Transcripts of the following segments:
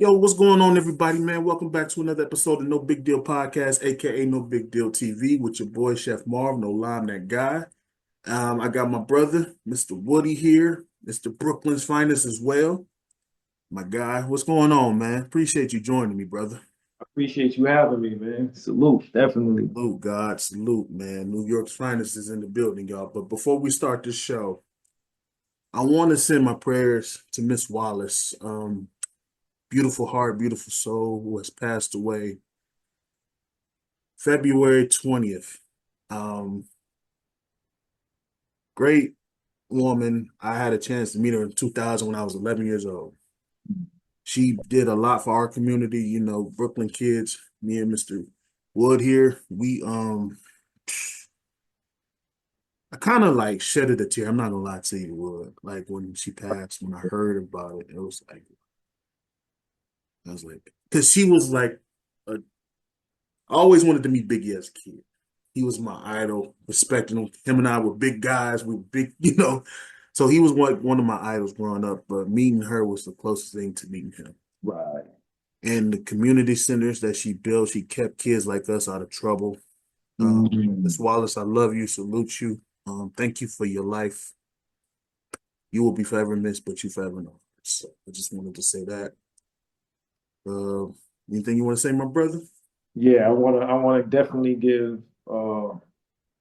Yo, what's going on, everybody, man? Welcome back to another episode of No Big Deal Podcast, aka No Big Deal TV, with your boy Chef Marv, no lie, I'm that guy. I got my brother, Mr. Woody here, Mr. Brooklyn's finest as well. My guy, what's going on, man? Appreciate you joining me, brother. Appreciate you having me, man. Salute, definitely. Salute, God, salute, man. New York's finest is in the building, y'all. But before we start this show, I want to send my prayers to Miss Wallace. Beautiful heart, beautiful soul, who has passed away February 20th. Um, Great woman. I had a chance to meet her in 2000 when I was 11 years old. She did a lot for our community, Brooklyn kids. Me and Mr. Wood here, I kind of like shedded a tear. I'm not gonna lie to you, Wood. Like when she passed, when I heard about it, I was like, because she was like, I always wanted to meet Biggie as a kid. He was my idol, respecting him. Him and I were big guys. We were big, So he was one of my idols growing up, but meeting her was the closest thing to meeting him. Right. And the community centers that she built, she kept kids like us out of trouble. Miss Mm. Wallace, I love you, salute you. Thank you for your life. You will be forever missed, but you forever know. So I just wanted to say that. Uh, Anything you want to say, my brother? Yeah, I wanna definitely give uh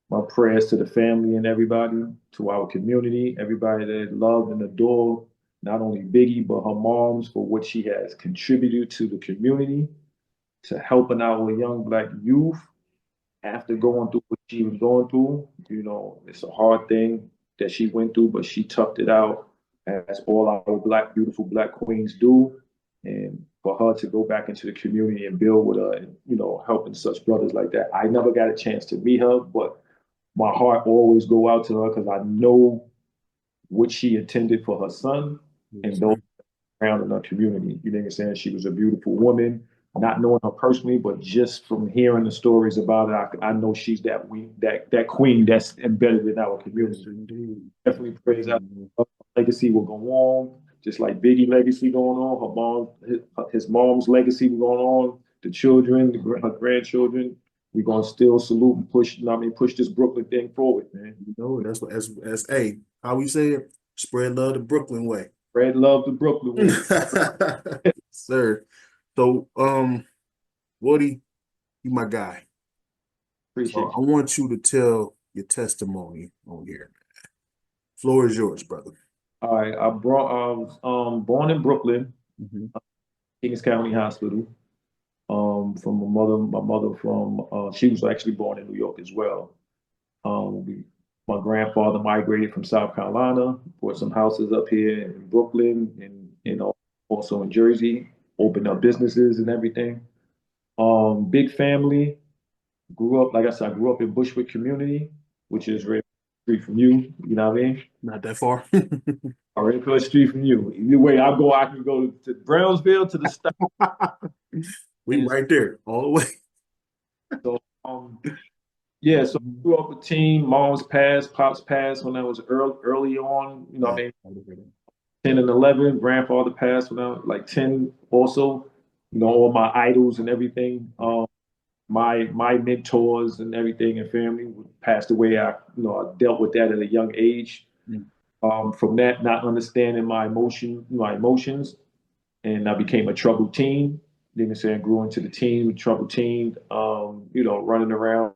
my prayers to the family and everybody, to our community, everybody that loved and adored not only Biggie but her moms for what she has contributed to the community, to helping our young black youth after going through what she was going through. It's a hard thing that she went through, but she toughed it out as all our beautiful black queens do. And for her to go back into the community and build with her and, helping such brothers like that. I never got a chance to meet her, but my heart always go out to her because I know what she intended for her son and Yes, those sir. around in our community. You know what I'm saying? She was a beautiful woman, not knowing her personally, but just from hearing the stories about her, I know she's that queen that's embedded in our Yes, community. indeed. Definitely praise out. Mhm. Her legacy will go on, just like Biggie legacy going on. His mom's legacy will go on. The children, her grandchildren. We're gonna still salute and push. I mean, push this Brooklyn thing forward, man. That's what as hey, how we say it, spread love the Brooklyn way. Spread love to Brooklyn way. Sir. So Woody, you my guy. So Appreciate I you. want you to tell your testimony on here. Floor is yours, brother. All right, I was born in Brooklyn, Mhm. Kings County Hospital. From my mother from she was actually born in New York as well. My grandfather migrated from South Carolina, bought some houses up here in Brooklyn and also in Jersey, opened up businesses and everything. Big family. Grew up, like I said, I grew up in Bushwick community, which is right street from you. You know what I mean? Not that far. Right across the street from you. Either way I can go to Brownsville to the stop. We And right there all the way. so yeah, so grew up a teen. Mom's passed, pops passed when I was early on. I Yeah. mean, 10 and 11. Grandfather passed when I was like 10 also. All my idols and everything. My mentors and everything and family passed away. I dealt with that at a young age. From that, not understanding my emotions, and I became a troubled teen. You know what I'm saying? Grew into the teen, troubled teen, running around.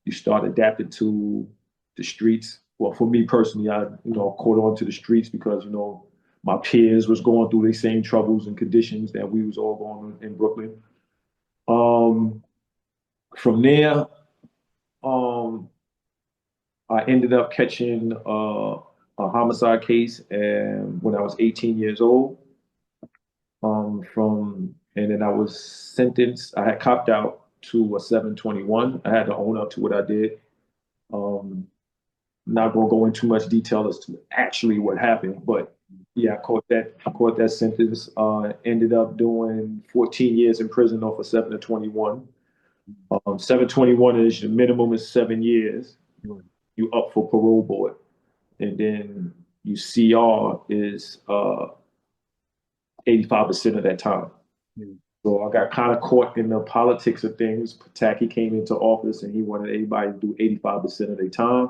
You start adapting to the streets. Well, for me personally, I, caught on to the streets because, my peers was going through the same troubles and conditions that we was all going in Brooklyn. Um, from there, um, I ended up catching a homicide case and when I was 18 years old. And then I was sentenced. I had copped out to a 721. I had to own up to what I did. Um, Not gonna go into much detail as to actually what happened, but yeah, I caught that. I caught that sentence. Ended up doing 14 years in prison off of 721. 721 is the minimum is 7 years. You up for parole board, and then you CR is 85% of that time. Yeah. So I got kind of caught in the politics of things. Pataki came into office and he wanted everybody to do 85% of their time.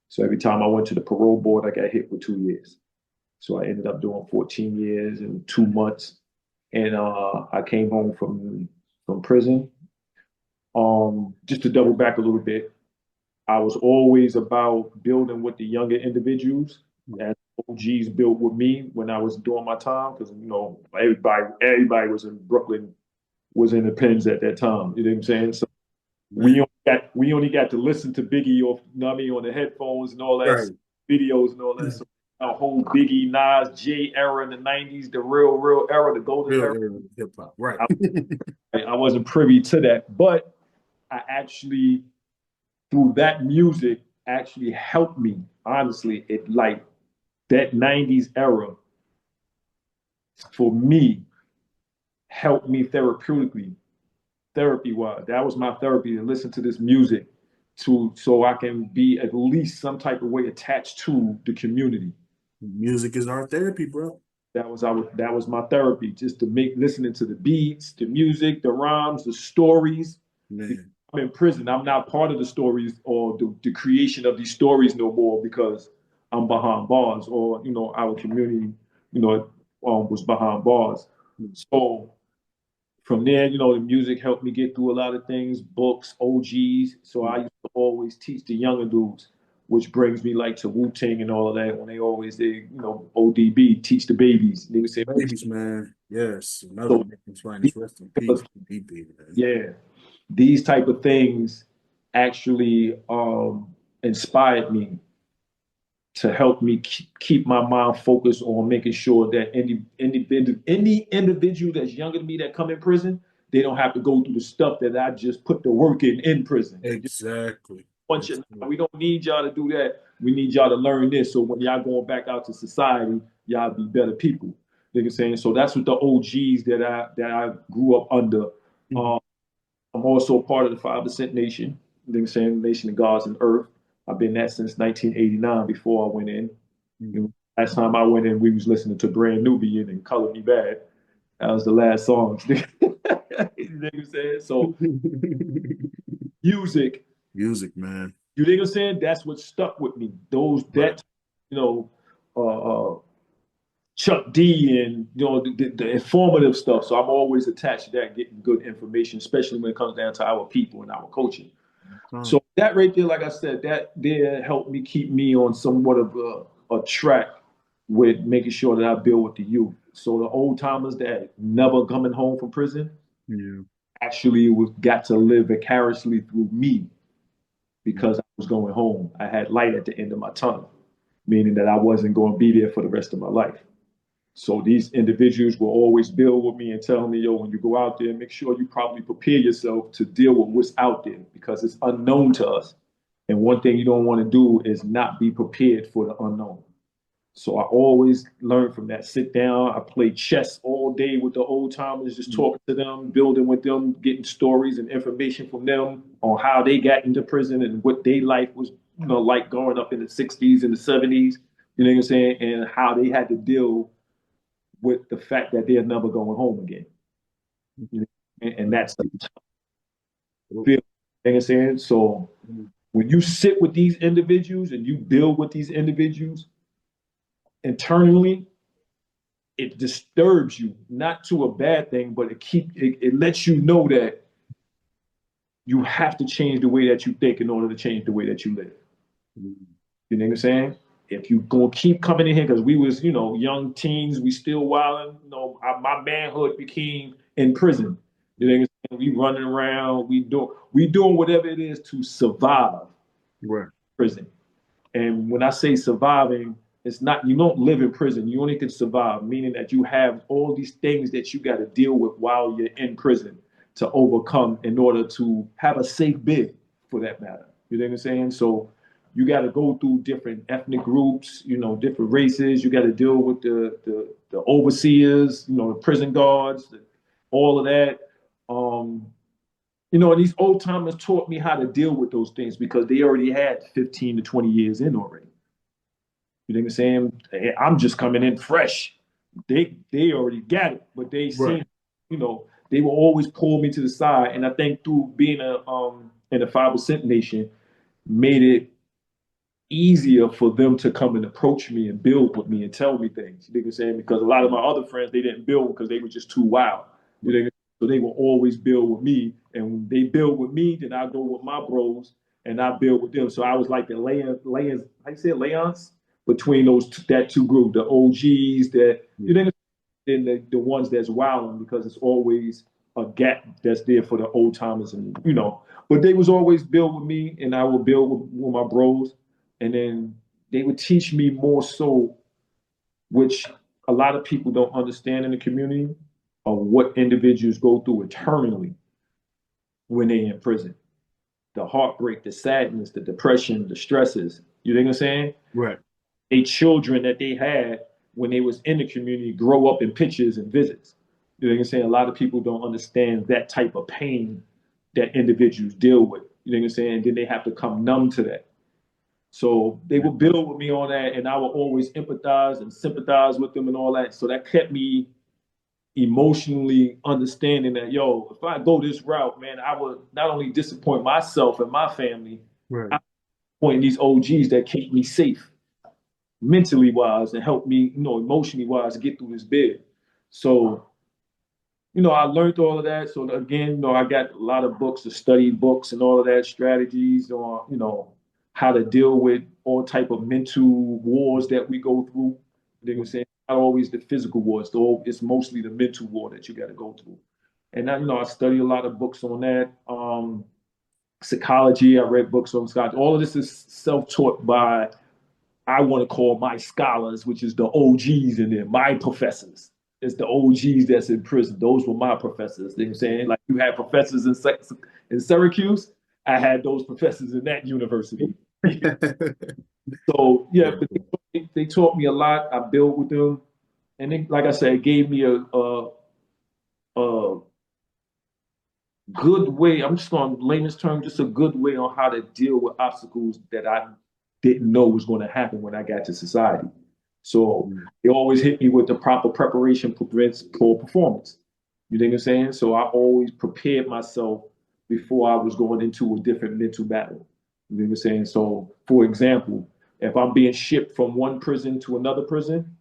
So every time I went to the parole board, I got hit with 2 years. So I ended up doing 14 years and 2 months. And I came home from prison. Just to double back a little bit, I was always about building with the younger individuals as OGs built with me when I was doing my time because everybody was in Brooklyn, was in the pens at that time. You know what I'm saying? So Man. we only got to listen to Biggie off, you know what I mean, on the headphones and all that Right. videos and all that. So our whole Biggie, Nas, J era in the '90s, the real era, the golden Real era. era of hip hop. Right. I wasn't privy to that, but I actually through that music actually helped me. Honestly, it like that '90s era for me helped me therapeutically, therapy wise. That was my therapy to listen to this music to so I can be at least some type of way attached to the community. Music is our therapy, bro. That was my therapy, just to make listening to the beats, the music, the rhymes, the stories. Man. I'm in prison. I'm not part of the stories or the creation of these stories no more because I'm behind bars or our community was behind bars. So from there, the music helped me get through a lot of things, books, OGs. So I used to always teach the younger dudes, which brings me like to Wu Tang and all of that. When ODB, teach the babies. Niggas say, Babies, man. Yes. Another so Victim's finest. Rest in peace. DB, man. yeah, these type of things actually inspired me to help me keep my mind focused on making sure that any individual that's younger than me that come in prison, they don't have to go through the stuff that I just put the work in prison. Exactly. We don't need y'all to do that. We need y'all to learn this. So when y'all going back out to society, y'all be better people. You know what I'm saying? So that's what the OGs that I grew up under. Mhm. Um, I'm also part of the 5% Nation. You know what I'm saying? Nation of Gods and Earth. I've been that since 1989 before I went in. Mhm. Last time I went in, we was listening to Brand Nubian and Color Me Bad. That was the last song. You know what I'm saying? So music, Music, man. you know what I'm saying? That's what stuck with me. Right. You know, Chuck D and the informative stuff. So I'm always attached to that, getting good information, especially when it comes down to our people and our culture. Um, So that right there, like I said, that there helped me keep me on somewhat of a track with making sure that I build with the youth. So the old timers that never coming home from prison yeah. actually got to live vicariously through me because I was going home. I had light at the end of my tunnel, meaning that I wasn't going to be there for the rest of my life. So these individuals will always build with me and tell me, yo, when you go out there, make sure you probably prepare yourself to deal with what's out there because it's unknown to us. And one thing you don't want to do is not be prepared for the unknown. So I always learn from that. Sit down. I play chess all day with the old timers, just talking to them, building with them, getting stories and information from them on how they got into prison and what their life was, like growing up in the '60s and the '70s. You know what I'm saying? And how they had to deal with the fact that they're never going home again. You know? And that's the feel. You know what I'm saying? So when you sit with these individuals and you build with these individuals internally, it disturbs you, not to a bad thing, but it lets you know that you have to change the way that you think in order to change the way that you live. You know what I'm saying? If you gonna keep coming in here, because we was, young teens, we still wilding, my manhood became in prison. You know what I'm saying? We running around, we doing whatever it is to survive Right. prison. And when I say surviving, it's not, you don't live in prison. You only can survive, meaning that you have all these things that you got to deal with while you're in prison to overcome in order to have a safe bid for that matter. You know what I'm saying? So you got to go through different ethnic groups, different races. You got to deal with the overseers, the prison guards, all of that. Um, and these old timers taught me how to deal with those things because they already had 15 to 20 years in already. You know what I'm saying? I'm just coming in fresh. They already got it, but they Right. seen they will always pull me to the side. And I think through being in a 5% nation made it easier for them to come and approach me and build with me and tell me things. You know what I'm saying? Because a lot of my other friends, they didn't build because they were just too wild. You know, so they will always build with me. And when they build with me, then I go with my bros and I build with them. So I was like the how you say it, layons between that two group, the OGs that, you know, and the ones that's wilding, because it's always a gap that's there for the old timers. And, but they was always build with me and I would build with my bros. And then they would teach me more so, which a lot of people don't understand in the community, of what individuals go through internally when they're in prison. The heartbreak, the sadness, the depression, the stresses. You know what I'm saying? Right. A children that they had when they was in the community grow up in pictures and visits. You know what I'm saying? A lot of people don't understand that type of pain that individuals deal with. You know what I'm saying? And then they have to come numb to that. So they would build with me on that, and I would always empathize and sympathize with them and all that. So that kept me emotionally understanding that, if I go this route, man, I would not only disappoint myself and my family, Right. I point these OGs that keep me safe, mentally wise, and help me, emotionally wise, get through this bid. So, I learned all of that. So again, I got a lot of books, to study books and all of that, strategies on, how to deal with all type of mental wars that we go through. You know what I'm saying? Not always the physical wars, though. It's mostly the mental war that you got to go through. And now, I study a lot of books on that. Psychology, I read books on psychology. All of this is self-taught by, I want to call my scholars, which is the OGs in there, my professors. It's the OGs that's in prison. Those were my professors. You know what I'm saying? Like you had professors in Syracuse, I had those professors in that university. So yeah, but they taught me a lot. I built with them, and they, like I said, it gave me a good way. I'm just going to layman's term, just a good way on how to deal with obstacles that I didn't know was going to happen when I got to society. So they always hit me with the proper preparation for performance. You know what I'm saying? So I always prepared myself before I was going into a different mental battle. You know what I'm saying? So, for example, if I'm being shipped from one prison to another prison,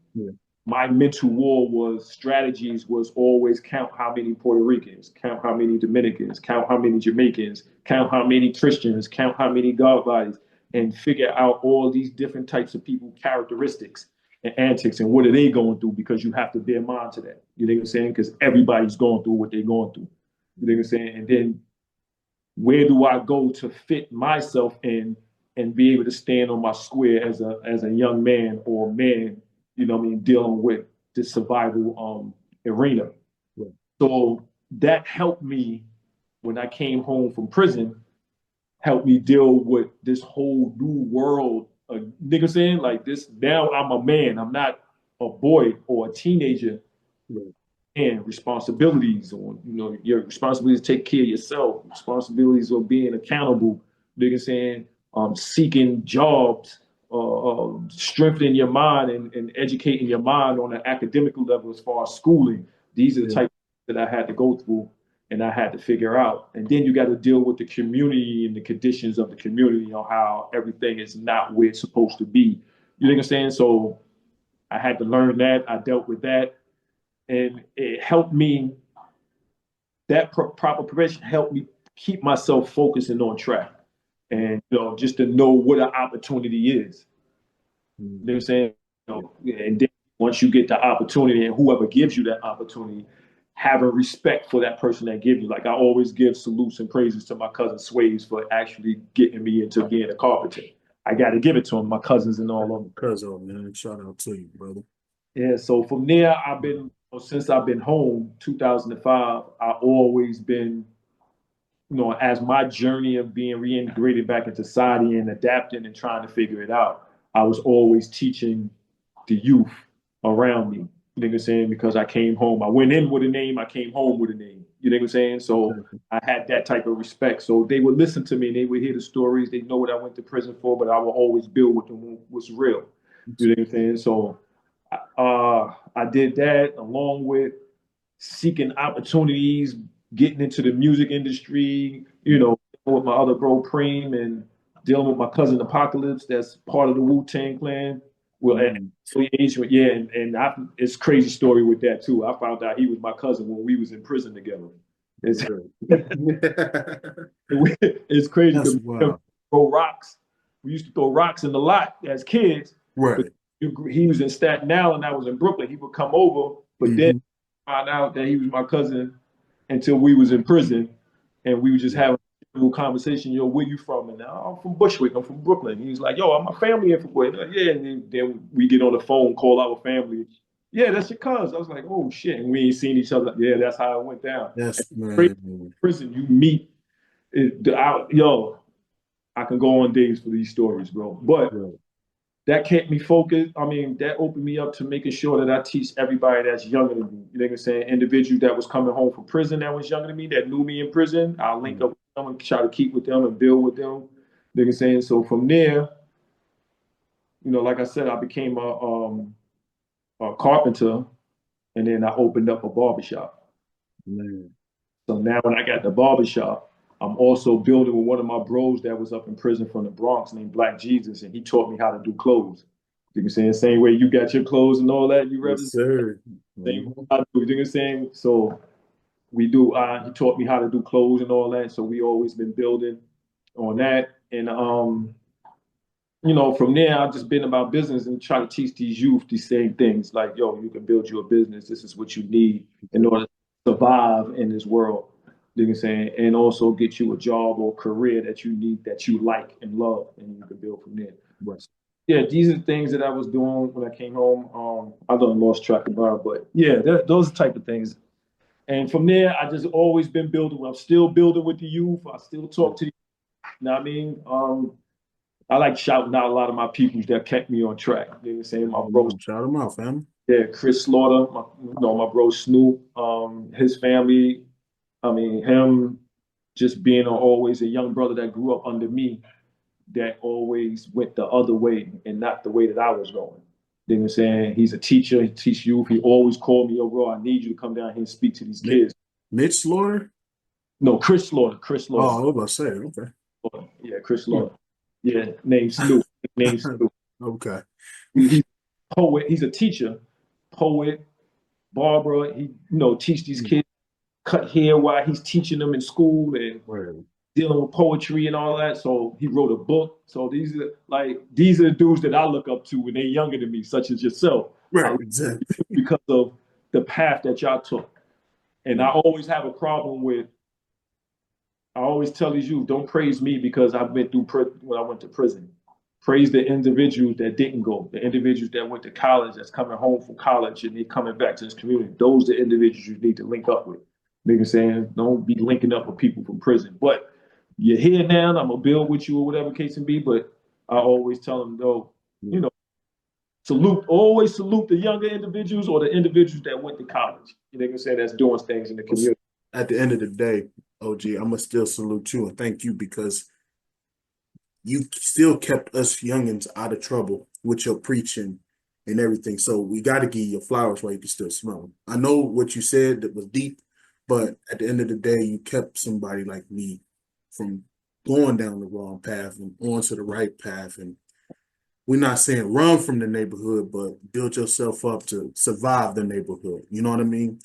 my mental war strategies was always count how many Puerto Ricans, count how many Dominicans, count how many Jamaicans, count how many Christians, count how many God bodies, and figure out all these different types of people characteristics and antics and what are they going through, because you have to bear mind to that. You know what I'm saying? Because everybody's going through what they're going through. You know what I'm saying? And then where do I go to fit myself in and be able to stand on my square as a young man or man, dealing with the survival arena. Right. So that helped me when I came home from prison, helped me deal with this whole new world. Nigga saying like this, now I'm a man. I'm not a boy or a teenager. Right. And responsibilities on, your responsibility to take care of yourself, responsibilities of being accountable, nigga saying, seeking jobs, strengthening your mind and educating your mind on an academic level as far as schooling. These are the type that I had to go through and I had to figure out. And then you got to deal with the community and the conditions of the community on how everything is not where it's supposed to be. You know what I'm saying? So I had to learn that. I dealt with that. And it helped me, that proper preparation helped me keep myself focused and on track. And, just to know what an opportunity is. You know what I'm saying? And then once you get the opportunity and whoever gives you that opportunity, having respect for that person that gives you. Like I always give salutes and praises to my cousin Sways for actually getting me into being a carpenter. I got to give it to him, my cousins and all of them. Cousin, man, shout out to you, brother. Yeah, so from there, since I've been home, 2005, I always been, as my journey of being reintegrated back into society and adapting and trying to figure it out, I was always teaching the youth around me. You know what I'm saying? Because I came home, I went in with a name, I came home with a name. You know what I'm saying? So I had that type of respect. So they would listen to me, they would hear the stories, they know what I went to prison for, but I would always build with them what's real. You know what I'm saying? So I did that along with seeking opportunities, getting into the music industry, you know, with my other bro Preem and dealing with my cousin Apocalypse, that's part of the Wu-Tang Clan. Well, at Mm. affiliation, yeah, it's crazy story with that too. I found out he was my cousin when we was in prison together. It's it's crazy That's because wild. throw rocks. We used to throw rocks in the lot as kids. But Right. he was in Staten Island, I was in Brooklyn. He would come over, but then Hmm. found out that he was my cousin until we was in prison, and we were just having a little conversation. Yo, where you from? And I'm from Bushwick. I'm from Brooklyn. He was like, Yo, my family in from Bushwick. Yeah, and then we get on the phone, call our family. Yeah, that's your cousin. I was like, oh shit, and we ain't seen each other. Yeah, that's how it went down. That's Crazy man. prison, you meet. Yo, I can go on days for these stories, bro. But Right. that kept me focused. I mean, that opened me up to making sure that I teach everybody that's younger than me. You know what I'm saying? Individuals that was coming home from prison that was younger than me, that knew me in prison, I'll link Mm. up with them and try to keep with them and build with them. You know what I'm saying? So from there, you know, like I said, I became a carpenter, and then I opened up a barbershop. Man. So now when I got the barbershop, I'm also building with one of my bros that was up in prison from the Bronx named Black Jesus, and he taught me how to do clothes. You know what I'm saying? Same way you got your clothes and all that, you Yes, represent sir. same way Mhm. I do. You know what I'm saying? So we do he taught me how to do clothes and all that. So we always been building on that. And you know, from there I've just been about business and try to teach these youth these same things. Like, yo, you can build you a business. This is what you need in order to survive in this world. You know what I'm saying? And also get you a job or career that you need, that you like and love, and you can build from there. Right. Yeah, these are things that I was doing when I came home. I done lost track of it, but yeah, those type of things. And from there, I just always been building. I'm still building with the youth. I still talk to you. You know what I mean? I like shouting out a lot of my peoples that kept me on track. You know what I'm saying? My bro, Shout them out, fam. yeah, Chris Slaughter, my bro Snoop, his family. I mean, him just being always a young brother that grew up under me, that always went the other way and not the way that I was going. You know what I'm saying? He's a teacher, he teaches youth. He always called me, yo, bro, I need you to come down here and speak to these Mi- kids. Mitch Slaughter. No, Chris Slaughter, Chris Oh, Slaughter. I was about to say, Yeah, Chris okay. Slaughter. Yeah, named Snoop. Named Snoop. Okay. He's a poet, he's a teacher, poet, barber. He, teach these kids cut hair while he's teaching them in school and Word. dealing with poetry and all that. So he wrote a book. So these are the dudes that I look up to when they're younger than me, such as yourself. I Right, look exactly. because of the path that y'all took. And I Mm. always have a problem with. I always tell these youth, don't praise me because I went through when I went to prison. Praise the individuals that didn't go, the individuals that went to college, that's coming home from college and they coming back to this community. Those are the individuals you need to link up with. Nigga saying, don't be linking up with people from prison. But you're here now, I'm gonna build with you or whatever case may be. But I always tell them, though, you know, always salute the younger individuals or the individuals that went to college. You know what I'm saying? That's doing things in the community. At the end of the day, OG, I'm gonna still salute you and thank you because you still kept us youngins out of trouble with your preaching and everything. So we got to give you your flowers while you can still smell them. I know what you said that was deep, but at the end of the day, you kept somebody like me from going down the wrong path and onto the right path. And we're not saying run from the neighborhood, but build yourself up to survive the neighborhood. You know what I mean?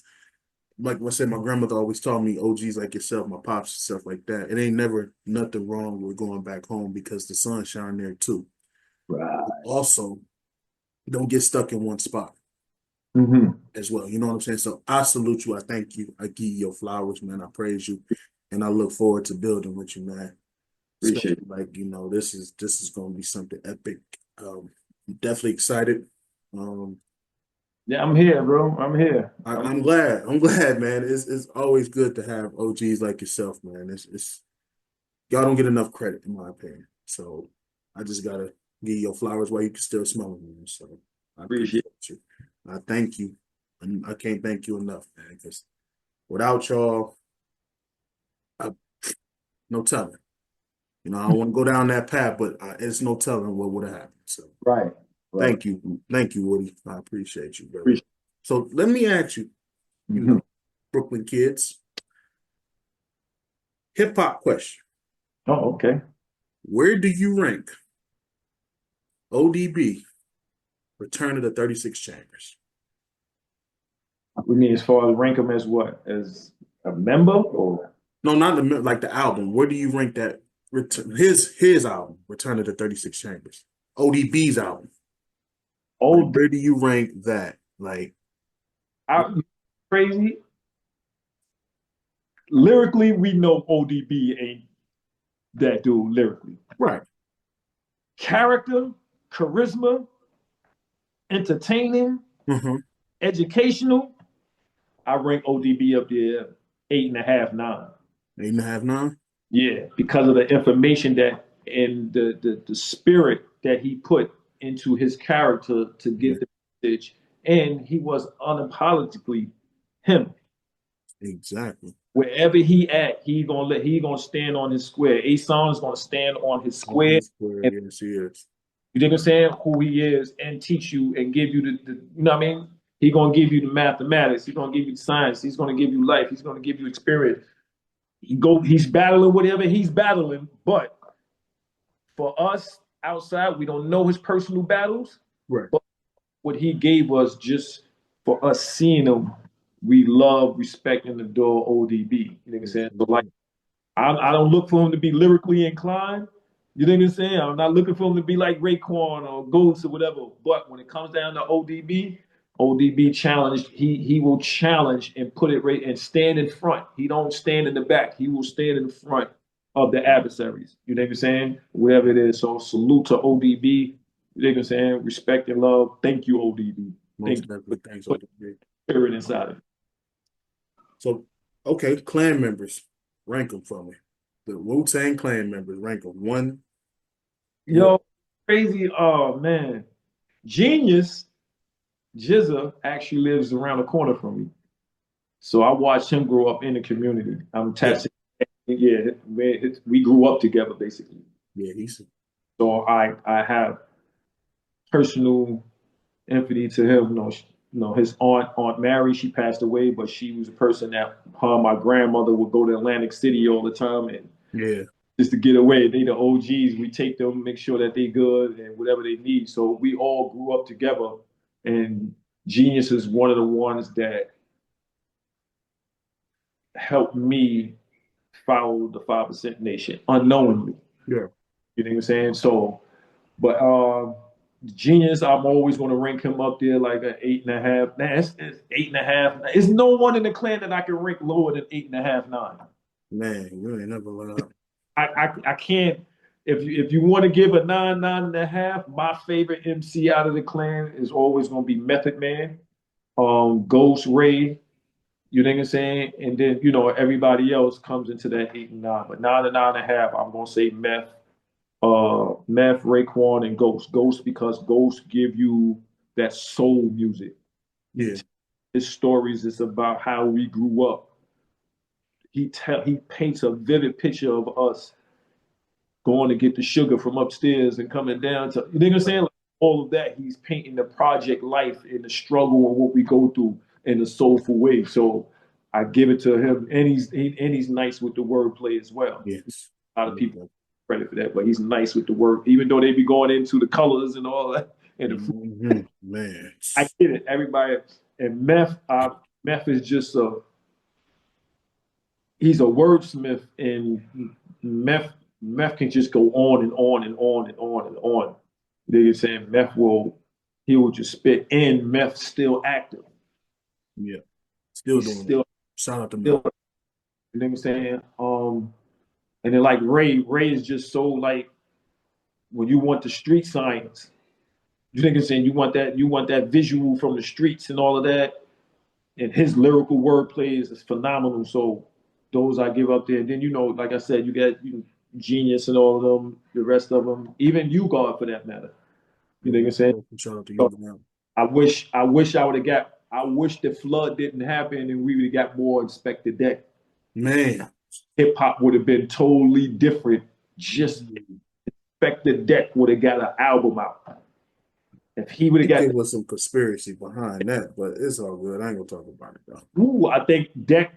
Like I said, my grandmother always taught me OGs like yourself, my pops, stuff like that. It ain't never nothing wrong with going back home because the sun shine there too. Right. Also, don't get stuck in one spot Mm-hmm. as well. You know what I'm saying? So I salute you. I thank you. I give you your flowers, man. I praise you. And I look forward to building with you, man. Appreciate Especially it. like, this is gonna be something epic. I'm definitely excited. Um, Yeah, I'm here, bro. I'm here. I'm glad. I'm glad, man. It's always good to have OGs like yourself, man. It's y'all don't get enough credit, in my opinion. So I just gotta give you your flowers while you can still smell them, man. So I Appreciate appreciate you. I thank you. And I can't thank you enough, man, because without y'all, I, no telling. I don't want to go down that path, but it's no telling what would have happened. So Right. Right. thank you. Thank you, Woody. I appreciate you, brother. Appreciate So let me ask you, you it. know, Brooklyn kids. Hip hop question. Oh, okay. Where do you rank ODB, Return of the 36 Chambers? We mean as far as rank him as what? As a member or No, not like the album. Where do you rank that? His album, Return of the 36 Chambers. ODB's album. Like, old? where do you rank that? Like, Crazy. Lyrically, we know ODB ain't that dude lyrically. right. Character, charisma, entertaining, Mm-hmm. educational. I rank ODB up there 8.5, 9. 8.5, 9. Yeah, because of the information that and the spirit that he put into his character to get the message, and he was unapologetically him. Exactly. Wherever he at, he gonna stand on his square. A song's gonna stand on his square. And Yes, he is. you know what I'm saying? Who he is, and teach you and give you the you know what I mean? He gonna give you the mathematics. He's gonna give you the science. He's gonna give you life. He's gonna give you experience. He's battling whatever he's battling, but for us outside, we don't know his personal battles. Right. But what he gave us just for us seeing him, we love, respect, and adore ODB. You know what I'm saying? So like, I don't look for him to be lyrically inclined. You know what I'm saying? I'm not looking for him to be like Raekwon or Ghost or whatever. But when it comes down to ODB challenged. He will challenge and put it right and stand in front. He don't stand in the back. He will stand in front of the adversaries. You know what I'm saying? Whatever it is. So salute to ODB. You know what I'm saying? Respect and love. Thank you, ODB. Most Thank you. definitely. Thanks, Put ODB. spirit inside of it. So, okay, clan members, rank them for me. The Wu-Tang clan members, rank them. One. Yo, crazy. Oh man. Genius Jizza actually lives around the corner from me. So I watched him grow up in the community. I'm attached to yeah, we grew up together basically. Yeah, he's So I have personal empathy to him. His aunt Mary, she passed away, but she was a person that her and my grandmother would go to Atlantic City all the time and yeah. just to get away. They the OGs. We take them, make sure that they good and whatever they need. So we all grew up together. And Genius is one of the ones that helped me follow the 5% Nation unknowingly. Yeah. You know what I'm saying? So, but Genius, I'm always going to rank him up there like an 8.5. Nah, it's 8.5. There's no one in the clan that I can rank lower than 8.5, 9. Man, you ain't never allowed. I can't. If you want to give a 9, 9.5, my favorite MC out of the clan is always going to be Method Man, Ghost Ray. You know what I'm saying? And then everybody else comes into that 8 and 9. But 9 and 9.5, I'm gonna say Meth, Raekwon, and Ghost. Ghost because Ghost give you that soul music. Yeah. His stories is about how we grew up. He paints a vivid picture of us going to get the sugar from upstairs and coming down to you know what I'm saying? Like, all of that. He's painting the project life and the struggle and what we go through in a soulful way. So I give it to him, and he's nice with the wordplay as well. Yes. A lot of people credit for that, but he's nice with the word, even though they be going into the colors and all that. And the man, I get it. Everybody and Meth is just he's a wordsmith, and Meth can just go on and on and on and on and on. You know what I'm saying? He will just spit, and Meth still active. Yeah, still He's doing still, it. Shout out to still, Meth. you know what I'm saying? And then like Ray is just so like when you want the street science, you think it's saying you want that visual from the streets and all of that. And his lyrical wordplay is phenomenal. So those I give up there. And then like I said, you got Genius and all of them, the rest of them, even You God for that matter. You know what I'm saying? Shout out to So, you now. I wish I would have got. I wish the flood didn't happen and we would have got more Inspector Deck. Man, Hip hop would have been totally different. Just Inspector Deck would have got an album out. If he would I have think got, it was some conspiracy behind that, but it's all good. I ain't gonna talk about it though. ooh, I think Deck.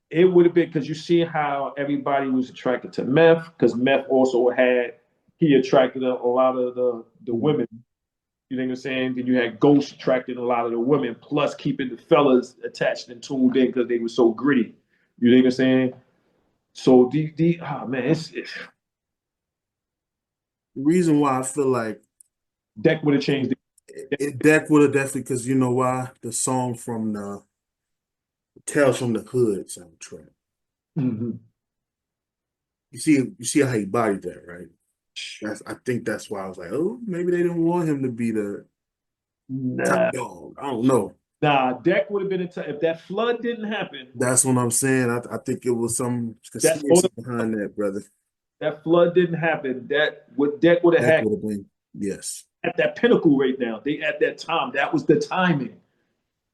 It would have been because you see how everybody was attracted to Meth because Meth also had he attracted a lot of the women. You know what I'm saying? Then you had Ghost attracting a lot of the women, plus keeping the fellas attached and tuned in because they were so gritty. You know what I'm saying? So man, it's The reason why I feel like Deck would have changed Deck would have definitely, because you know why? The song from the Tales from the Hood soundtrack. Mhm. You see how he bodied that, right? I think that's why I was like, oh, maybe they didn't want him to be the top Nah, dog. I don't know. nah. Deck would have been if that flood didn't happen. That's what I'm saying. I think it was some That or conspiracy behind that, brother. that flood didn't happen. That what Deck would have Deck had would have been, yes. at that pinnacle right now. They at that time. That was the timing.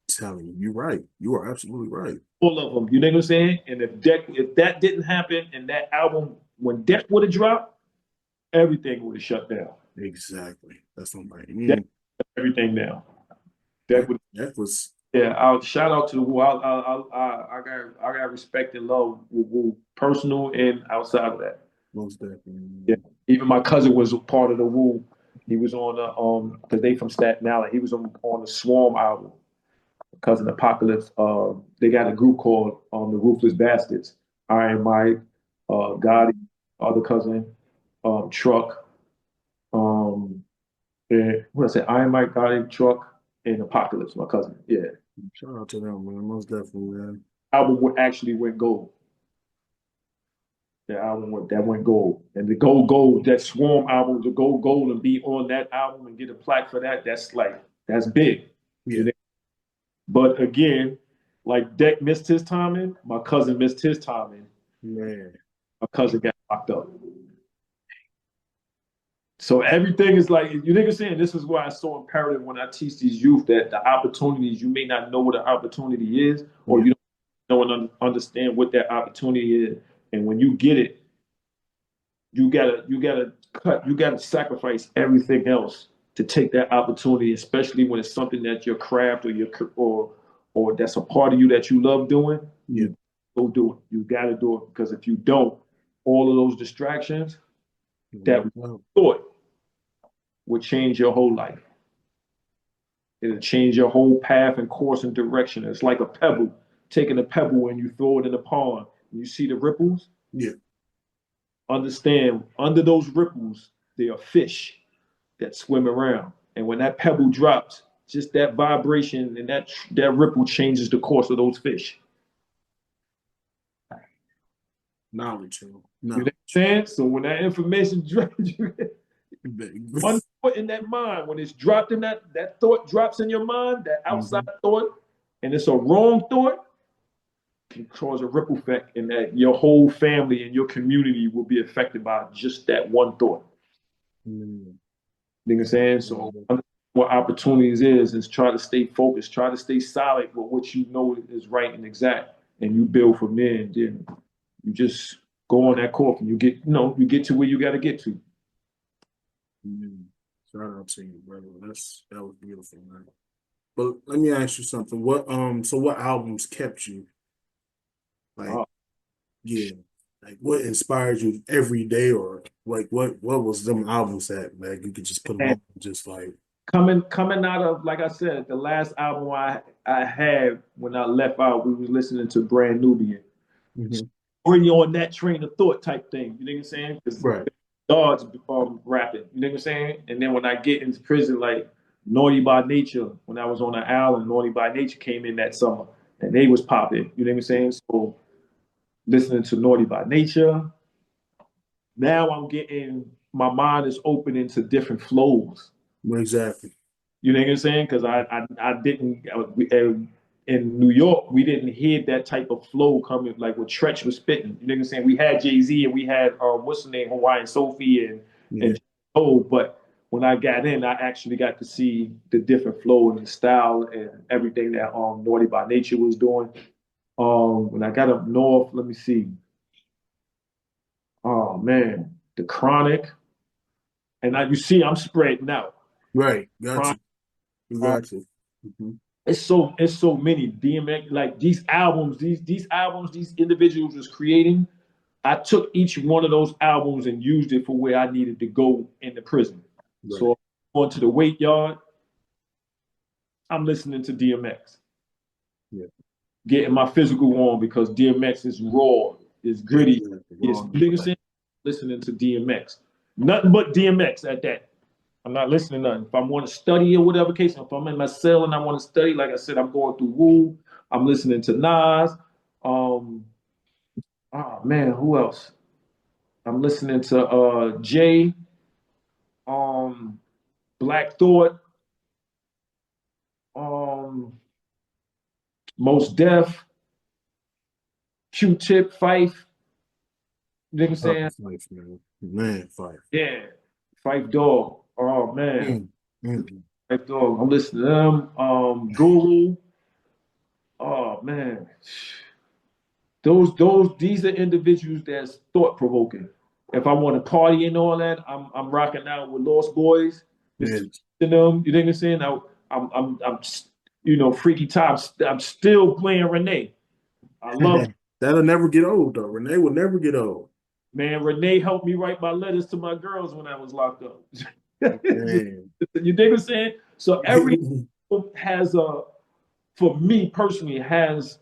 Telling you, you're right. You are absolutely right. All of them. You know what I'm saying? And if that didn't happen, and that album when Deck would have dropped, everything would have shut down. Exactly. That's what I'm like. Deck everything down. Deck That, would. that was Yeah. I'll shout out to the Wu. I got respect and love Wu, personal and outside of that. most Yeah. definitely. Even my cousin was a part of the Wu. He was on the because they from Staten Island. He was on the Swarm album. Cousin Apocalypse. They got a group called the Ruthless Bastards. Iron Mike, Gotti, other cousin, Truck, and what I say, Iron Mike, Gotti, Truck, and Apocalypse, my cousin. Yeah. Shout out to them, man. Most definitely, man. Album actually went gold. The album went gold. And the gold, that Swarm album, to go gold and be on that album and get a plaque for that, that's big. Yeah, But again, like Deck missed his timing, my cousin missed his timing. man. My cousin got locked up. So everything is like you niggas saying this is why it's so imperative when I teach these youth that the opportunities you may not know what an opportunity is, or Yeah. you don't know and understand what that opportunity is. And when you get it, you gotta sacrifice everything else to take that opportunity, especially when it's something that your craft or that's a part of you that you love doing. Yeah. You go do it. You gotta do it because if you don't, all of those distractions that thought would change your whole life. It'll change your whole path and course and direction. It's like a pebble. Taking a pebble and you throw it in a pond. And you see the ripples. Yeah. Understand, under those ripples, there are fish that swim around. And when that pebble drops, just that vibration and that ripple changes the course of those fish. Knowledge, yo. You know Knowledge. what I'm saying? So when that information drops, one Mhm. thought in that mind, when it's dropped in that thought drops in your mind, that outside thought, and it's a wrong thought, can cause a ripple effect in that your whole family and your community will be affected by just that one thought. Mm. You know what I'm saying? So what opportunities is try to stay focused, try to stay solid with what you know is right and exact, and you build from there. And then you just go on that course, and you get to where you got to get to. Mm. Shout out to you, brother. That was beautiful, man. But let me ask you something. So what albums kept you? Like, Uh, yeah. Like what inspired you every day, or like what was them albums that like you could just put them and on just like coming out of, like I said, the last album I had when I left out, we was listening to Brand Nubian. Mhm. Bring you on that train of thought type thing. You know what I'm saying? Because Right. God's rapping. You know what I'm saying? And then when I get into prison, like Naughty by Nature, when I was on the island, Naughty by Nature came in that summer, and they was popping. You know what I'm saying? So listening to Naughty by Nature, now I'm getting my mind is opening to different flows. Exactly. You know what I'm saying? Because I didn't in New York we didn't hear that type of flow coming like what Tretch was spitting. You know what I'm saying? We had Jay-Z and we had what's the name, Hawaiian Sophie Yeah. and Oh, but when I got in, I actually got to see the different flow and the style and everything that Naughty by Nature was doing. When I got up north, let me see. Oh man, the Chronic, And now you see I'm spreading out. Right. Got you. Got you. Mhm. It's so many DMX, like these albums, these albums, these individuals was creating. I took each one of those albums and used it for where I needed to go in the prison. Right. So going to the weight yard, I'm listening to DMX. Yeah. Getting my physical on because DMX is raw, is gritty, Yeah, is listening to DMX. Nothing but DMX at that. I'm not listening to nothing. If I want to study or whatever case, if I'm in my cell and I want to study, like I said, I'm going through Wu. I'm listening to Nas. Oh man, who else? I'm listening to Jay, Black Thought, Most Def, Q-Tip, Fife. You know what I'm saying? Fife, man, Fife. Yeah, Fife Dog. Oh man, Mm. Fife Dog. I'm listening to them. Guru. Oh man, these are individuals that's thought provoking. If I want to party and all that, I'm rocking out with Lost Boys. Yeah. You know what I'm saying? I'm you know, Freaky Top. I'm still playing Renee. I love That'll never get old though. Renee will never get old. man. Renee helped me write my letters to my girls when I was locked up. Man. You dig what I'm saying? So every has a, for me personally, it has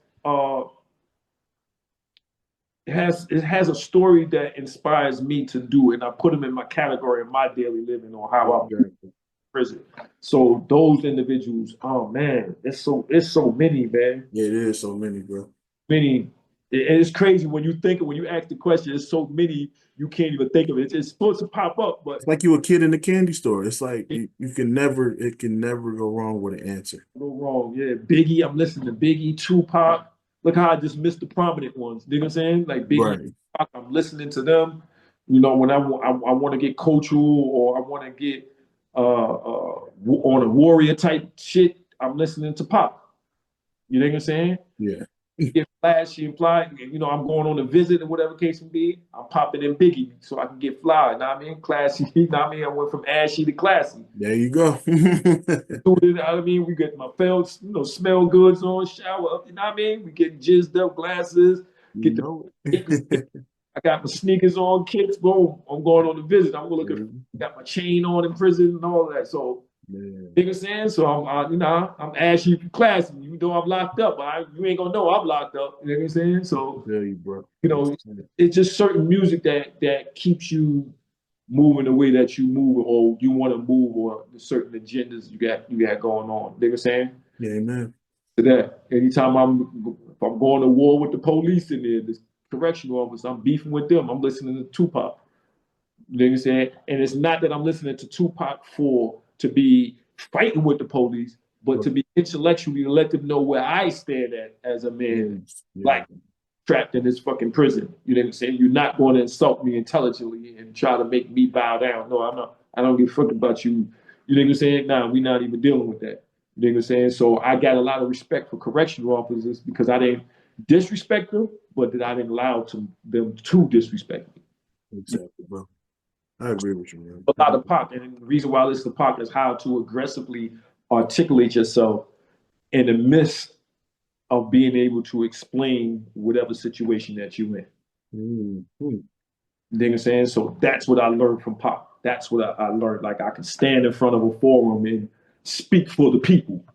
a story that inspires me to do, and I put them in my category in my daily living or how I'm in prison. So those individuals, oh man, it's so many, man. Yeah, it is so many, bro. Many. It's crazy when you think when you ask the question. It's so many you can't even think of it. It's supposed to pop up, but it's like you a kid in the candy store. It's like it can never go wrong with an answer. Go wrong. Yeah, Biggie. I'm listening to Biggie, Tupac. Look how I just missed the prominent ones. You know what I'm saying? Like Biggie, right. Tupac, I'm listening to them. You know, when I want to get cultural or I want to get on a warrior type shit, I'm listening to Pop. You know what I'm saying? Yeah. Get flashy and fly. You know, I'm going on a visit or whatever case may be. I'm popping in Biggie so I can get fly. You know what I mean? Classy. You know what I mean? I went from ashy to classy. There you go. I mean, we get my felt, you know, smell goods on, shower up. You know what I mean? We get jizzed up glasses. Get I got my sneakers on, kicks. Boom! I'm going on a visit. I'm gonna look at. Got my chain on in prison and all that. So. You know what I'm saying? So I'm, you know, I'm ashy classy. You know I'm locked up. You ain't gonna know I'm locked up. You know what I'm saying? So, bro. You know, it's just certain music that keeps you moving the way that you move, or you want to move, or the certain agendas you got going on. You know what I'm saying? Yeah, man. To that, anytime if I'm going to war with the police in there, the correctional officer, I'm beefing with them. I'm listening to Tupac. You know what I'm saying? And it's not that I'm listening to Tupac to be fighting with the police, but to be intellectually to let them know where I stand at as a man, like trapped in this fucking prison. You know what I'm saying? You're not going to insult me intelligently and try to make me bow down. No, I'm not. I don't give a fuck about you. You know what I'm saying? Nah, we're not even dealing with that. You know what I'm saying? So I got a lot of respect for correctional officers because I didn't disrespect them, but that I didn't allow them to disrespect me. Exactly, bro. I agree with you, man. A lot of Pac, and the reason why this is Pac is how to aggressively articulate yourself in the midst of being able to explain whatever situation that you're in. Mm-hmm. You know what I'm saying? So that's what I learned from Pac. That's what I learned. Like I can stand in front of a forum and speak for the people.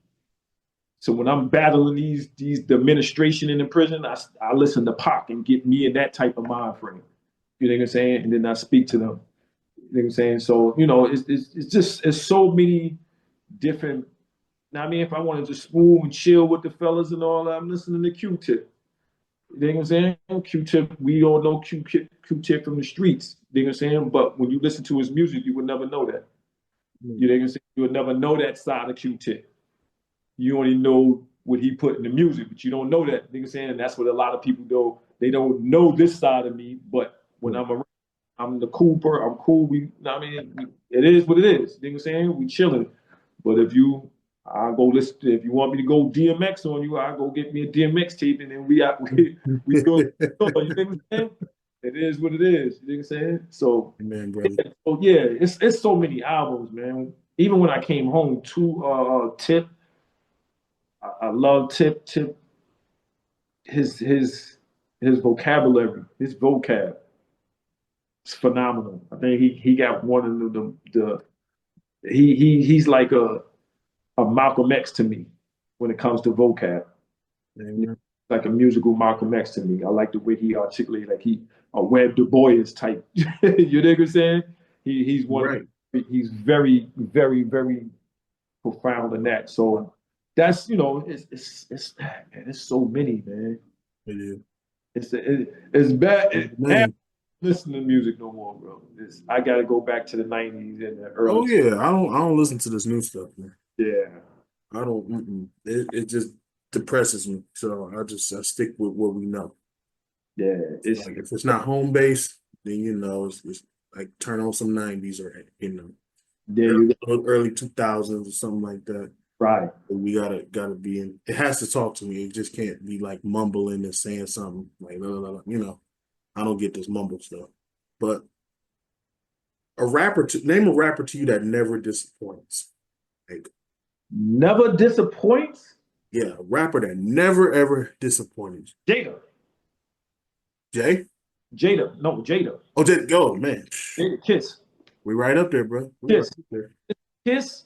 So when I'm battling the administration in the prison, I listen to Pac and get me in that type of mind frame. You know what I'm saying? And then I speak to them. You know what I'm saying? So, you know, it's so many different. Now, I mean, if I want to just move and chill with the fellas and all that, I'm listening to Q-Tip. You know what I'm saying? Q-Tip, we all know Q-Tip from the streets. You know what I'm saying? But when you listen to his music, you would never know that. You know what I'm saying? You would never know that side of Q-Tip. You only know what he put in the music, but you don't know that. You know what I'm saying? And that's what a lot of people do. They don't know this side of me, but when I'm around, I'm the Cooper. I'm cool. I mean, it is what it is. You know what I'm saying? We chilling. But I go listen. If you want me to go DMX on you, I go get me a DMX tape, and then we go. You know what I'm saying? it is what it is. You know what I'm saying? So, Man, brother. so yeah, it's so many albums, man. Even when I came home to Tip, I love Tip. Tip his his his vocabulary, his vocab is phenomenal. I think he got one of he's like a Malcolm X to me when it comes to vocab. Man, Like a musical Malcolm X to me. I like the way he articulated, like he a Web Du Bois type. You know what I'm saying? He's one. right. He's very, very, very profound in that. So that's man, it's so many, man. It is. It's bad. Man. Listen to music no more, bro. I got to go back to the '90s and the early. Oh yeah, I don't listen to this new stuff, man. Yeah, I don't. It just depresses me. So I stick with what we know. yeah. It's Like if it's not home base, then it's like turn on some '90s or yeah, early 2000s or something like that. right. We gotta be in. It has to talk to me. It just can't be like mumbling and saying something like blah, blah, blah. I don't get this mumble stuff. But name a rapper to you that never disappoints. Like, Never disappoints. yeah, a rapper that never ever disappointed you. Jada, Jay? no, Jada. Oh, Jay, go, man. Jada, Kiss. We right up there, bro. We right Kiss. up there.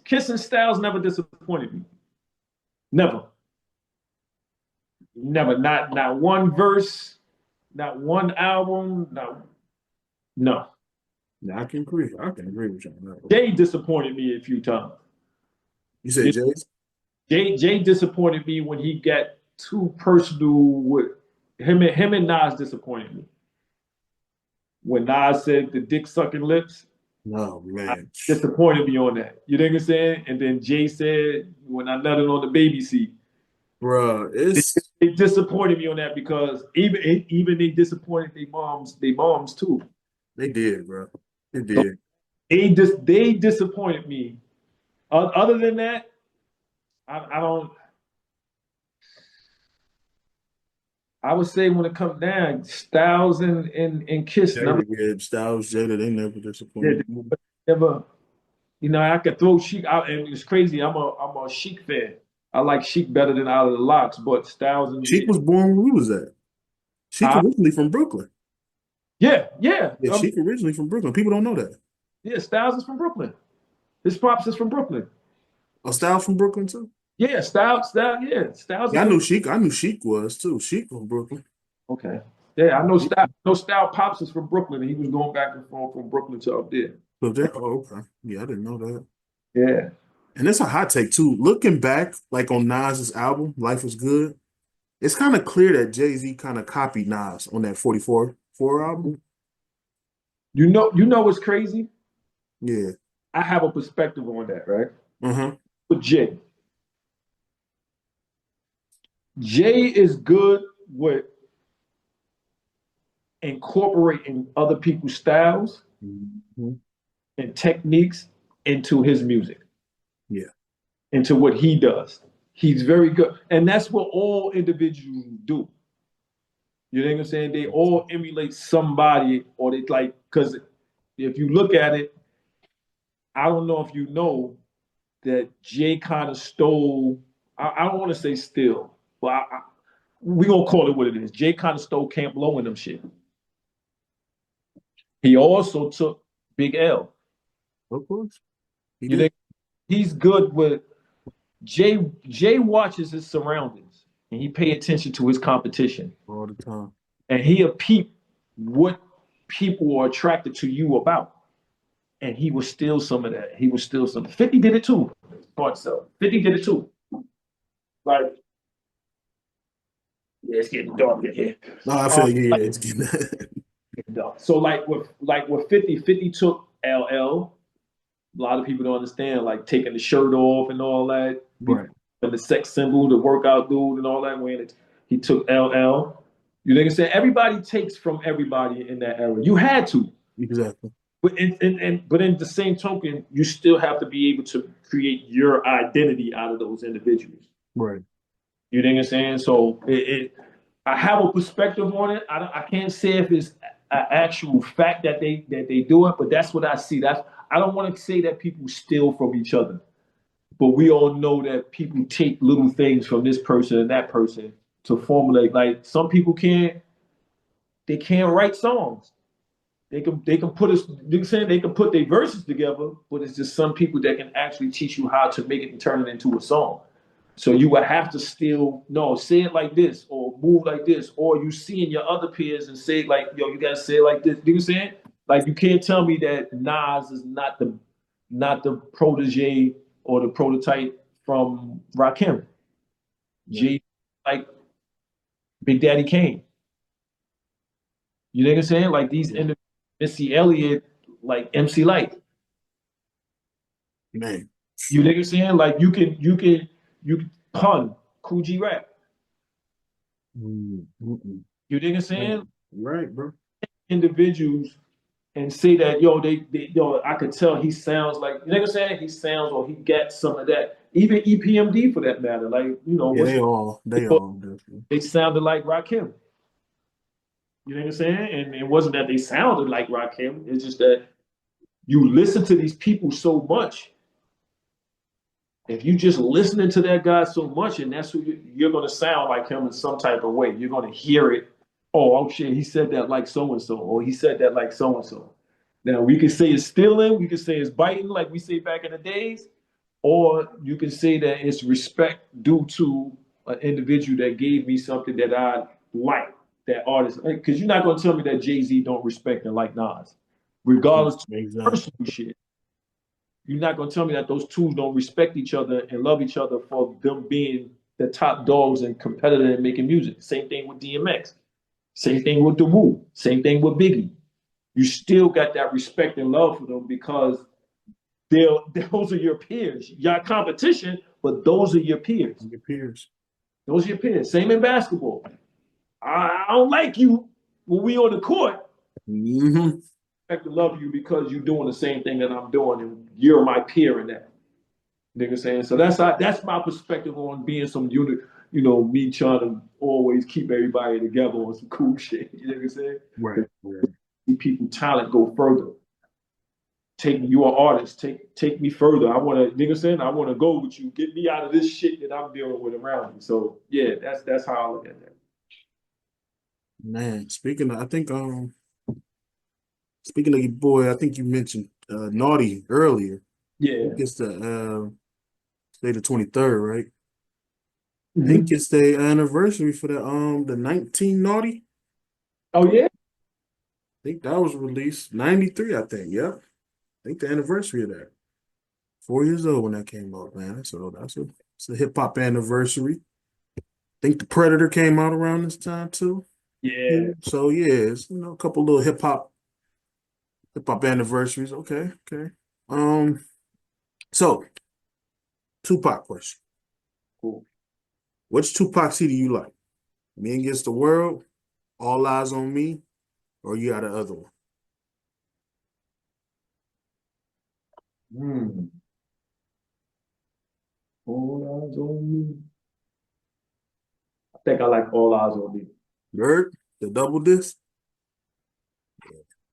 Kiss and Styles never disappointed me. Never. Never. Not one verse, not one album, no. Yeah, I can agree. I can agree with you on that. Jay disappointed me a few times. You said Jay's? Jay disappointed me when he got too personal with him and Nas disappointed me. When Nas said the dick sucking lips, No, man. disappointed me on that. You know what I'm saying? And then Jay said when I nutted on the baby seat. Bruh, It disappointed me on that because even they disappointed their moms too. they did, bro. They did. They disappointed me. Other than that, I don't. I would say when it comes down, Styles and Kiss never, Styles, Jada, they never disappointed. never. I could throw Sheik out, and it's crazy. I'm a Sheik fan. I like Sheik better than Out of the Locks, but Styles and Sheik was born where we was at. Sheik originally from Brooklyn. Yeah. Yeah, Sheik originally from Brooklyn. People don't know that. Yeah, Styles is from Brooklyn. His pops is from Brooklyn. Oh, Styles from Brooklyn too? Yeah, Styles, yeah. Styles. Yeah, I knew Sheik was too. Sheik from Brooklyn. Okay. Yeah, I know Styles pops is from Brooklyn, and he was going back and forth from Brooklyn to up there. Okay. Yeah, I didn't know that. Yeah. And it's a hot take too. Looking back, like on Nas's album, Life is Good, it's kind of clear that Jay-Z kind of copied Nas on that 44 album. You know what's crazy? Yeah. I have a perspective on that, right? Uh-huh. With Jay. Jay is good with incorporating other people's styles Mm-hmm. and techniques into his music. Yeah. Into what he does. He's very good. And that's what all individuals do. You know what I'm saying? They all emulate somebody, or they like, because if you look at it, I don't know if you know that Jay kind of stole, I don't want to say steal, but we're going to call it what it is. Jay kind of stole Camp Lo and them shit. He also took Big L. Of course. You think he's good with Jay watches his surroundings and he pay attention to his competition all the time. And he'll peep what people are attracted to you about. And he will steal some of that. He will steal some. 50 did it too. Part so 50 did it too. Like, yeah, it's getting dark in here. No, I feel yeah, it's getting dark. So like with 50 took LL. A lot of people don't understand, like taking the shirt off and all that. Right. And the sex symbol, the workout dude and all that. When he took LL. You know what I'm saying? Everybody takes from everybody in that era. You had to. Exactly. But in the same token, you still have to be able to create your identity out of those individuals. Right. You know what I'm saying? So I have a perspective on it. I can't say if it's an actual fact that they do it, but that's what I see. I don't want to say that people steal from each other, but we all know that people take little things from this person and that person to formulate. Like some people they can't write songs. They can put us. You saying they can put their verses together, but it's just some people that can actually teach you how to make it and turn it into a song. So you would have to still no say it like this or move like this, or you seeing your other peers and say like, yo, you gotta say it like this. You know what I'm saying? Like you can't tell me that Nas is not the protege or the prototype from Rakim. G like Big Daddy Kane. You know what I'm saying? Like these Missy Elliott, like MC Light. Man. You know what I'm saying? Like you can pun Cool G Rap. You know what I'm saying? Right, bro. Individuals and say that yo, I could tell he sounds like you know what I'm saying? He sounds or he gets some of that. Even EPMD for that matter. Like, Yeah, they all definitely. they sounded like Rakim. You know what I'm saying? And it wasn't that they sounded like Rakim, it's just that you listen to these people so much. If you just listening to that guy so much, and that's who you're going to sound like him in some type of way. You're going to hear it. Oh shit, he said that like so and so, or he said that like so and so. Now we can say it's stealing, we can say it's biting, like we say back in the days, or you can say that it's respect due to an individual that gave me something that I like. That artist, because you're not going to tell me that Jay-Z don't respect and like Nas, regardless of Exactly. personal shit. You're not gonna tell me that those two don't respect each other and love each other for them being the top dogs and competitor in making music. Same thing with DMX. Same thing with The Wu. Same thing with Biggie. You still got that respect and love for them because those are your peers. Your competition, but those are your peers. Your peers. Those are your peers. Same in basketball. I don't like you when we on the court. Mm-hmm. I have to love you because you're doing the same thing that I'm doing, and you're my peer in that. Nigga saying so that's my perspective on being some unit. Me trying to always keep everybody together on some cool shit. You know what I'm saying? Right. See people talent go further. Take me, you an artist. Take me further. I want to, nigga saying, I want to go with you. Get me out of this shit that I'm dealing with around me. So yeah, that's how I look at that. Man, speaking of your boy, I think you mentioned Naughty earlier. I Yeah. think it's the 23rd, right? I Mhm. think it's the anniversary for the 19 Naughty. Oh yeah. I think that was released 93, I think. Yep. I think the anniversary of that. 4 years old when that came out, man. So it's a hip hop anniversary. I think the Predator came out around this time too. Yeah. So yeah, it's a couple little hip hop anniversaries. Okay, okay. Um, so Tupac question. Cool. Which Tupac CD you like? Me Against the World, All Eyes on Me, or you got another one? Mm. All eyes on me. I think I like all eyes on me. Bird, the double disc?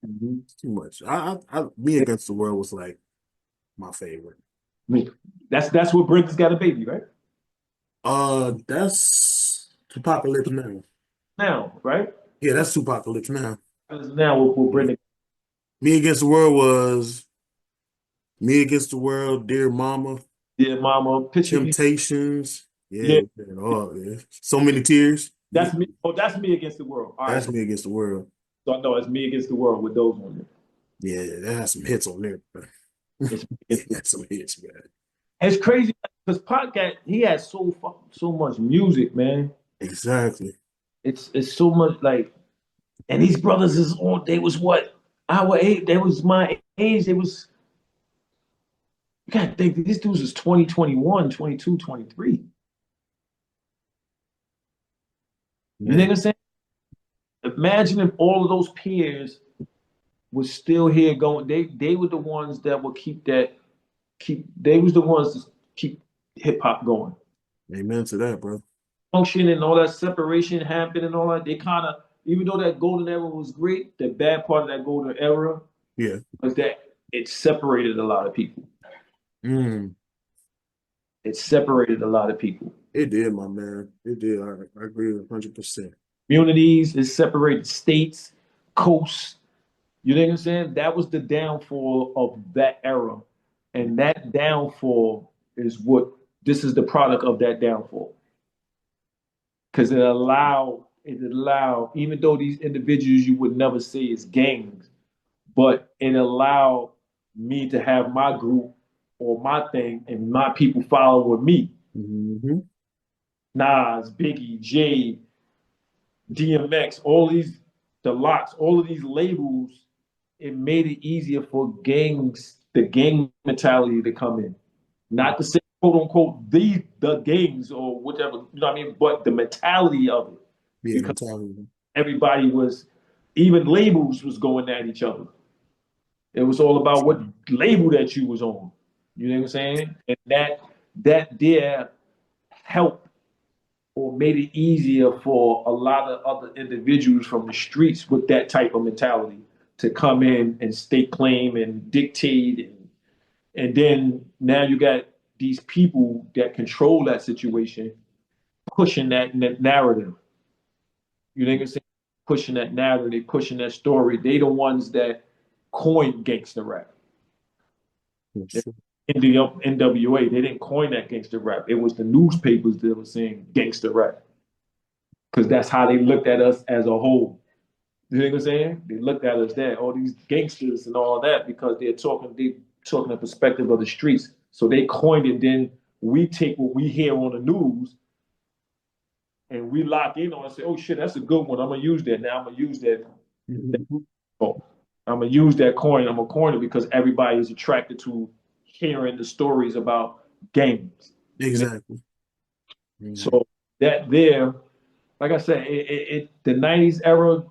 Mhm. It's too much. Me Against the World was like my favorite. Me. That's what Brenda's got a baby, right? That's Apocalypse Now. Now, right? Yeah, that's Apocalypse Now. That's now what Yeah. Brenda. Me Against the World was Me Against the World, Dear Mama, Yeah, Mama, picture me. Temptations. Yeah, Yeah, man, oh yeah. So Many Tears. that's me. Oh, that's me against the world. All right, That's Me Against the World. so no, it's me against the world with those on it. Yeah, that has some hits on there. It's me Yeah, against the. some hits, man. It's crazy because podcast he has so much music, man. Exactly. It's so much like, and these brothers is on. They was what our age. They was my age. They was. You gotta think these dudes is 20, 21, 22, 23. You know what Man, I'm saying? Imagine if all of those peers was still here going. They were the ones that would keep. They was the ones to keep hip hop going. amen to that, bro. Function and all that separation happened and all that. They kind of even though that golden era was great, the bad part of that golden era Yeah. was that it separated a lot of people. Mm. It separated a lot of people. It did, my man. It did. I agree 100%. Communities, it separated states, coasts. You know what I'm saying? That was the downfall of that era. And that downfall is what this is the product of that downfall. Because it allowed, even though these individuals you would never say is gangs, but it allowed me to have my group or my thing and my people follow with me. Mm-hmm. Nas, Biggie, Jay, DMX, all these, the lots, all of these labels, it made it easier for gangs, the gang mentality to come in. Not to say quote unquote the gangs or whatever, you know what I mean, but the mentality of it. Yeah, Because mentality. everybody was, even labels was going at each other. It was all about what label that you was on. You know what I'm saying? And that there helped or made it easier for a lot of other individuals from the streets with that type of mentality to come in and stake claim and dictate and then now you got these people that control that situation pushing that narrative. You know what I'm saying? Pushing that narrative, pushing that story. They the ones that coined gangster rap. Yes. In the NWA, they didn't coin that gangster rap. It was the newspapers that were saying gangster rap because that's how they looked at us as a whole. You know what I'm saying? They looked at us that all these gangsters and all that because they talking the perspective of the streets. So they coined it. Then we take what we hear on the news and we lock in on it and say, "Oh shit, that's a good one. I'm gonna use that now. I'm gonna use that. Mm-hmm. Oh, I'm gonna use that coin. I'm gonna coin it because everybody is attracted to hearing the stories about gangs." You know? Exactly. Mm-hmm. So that there, like I said, the '90s era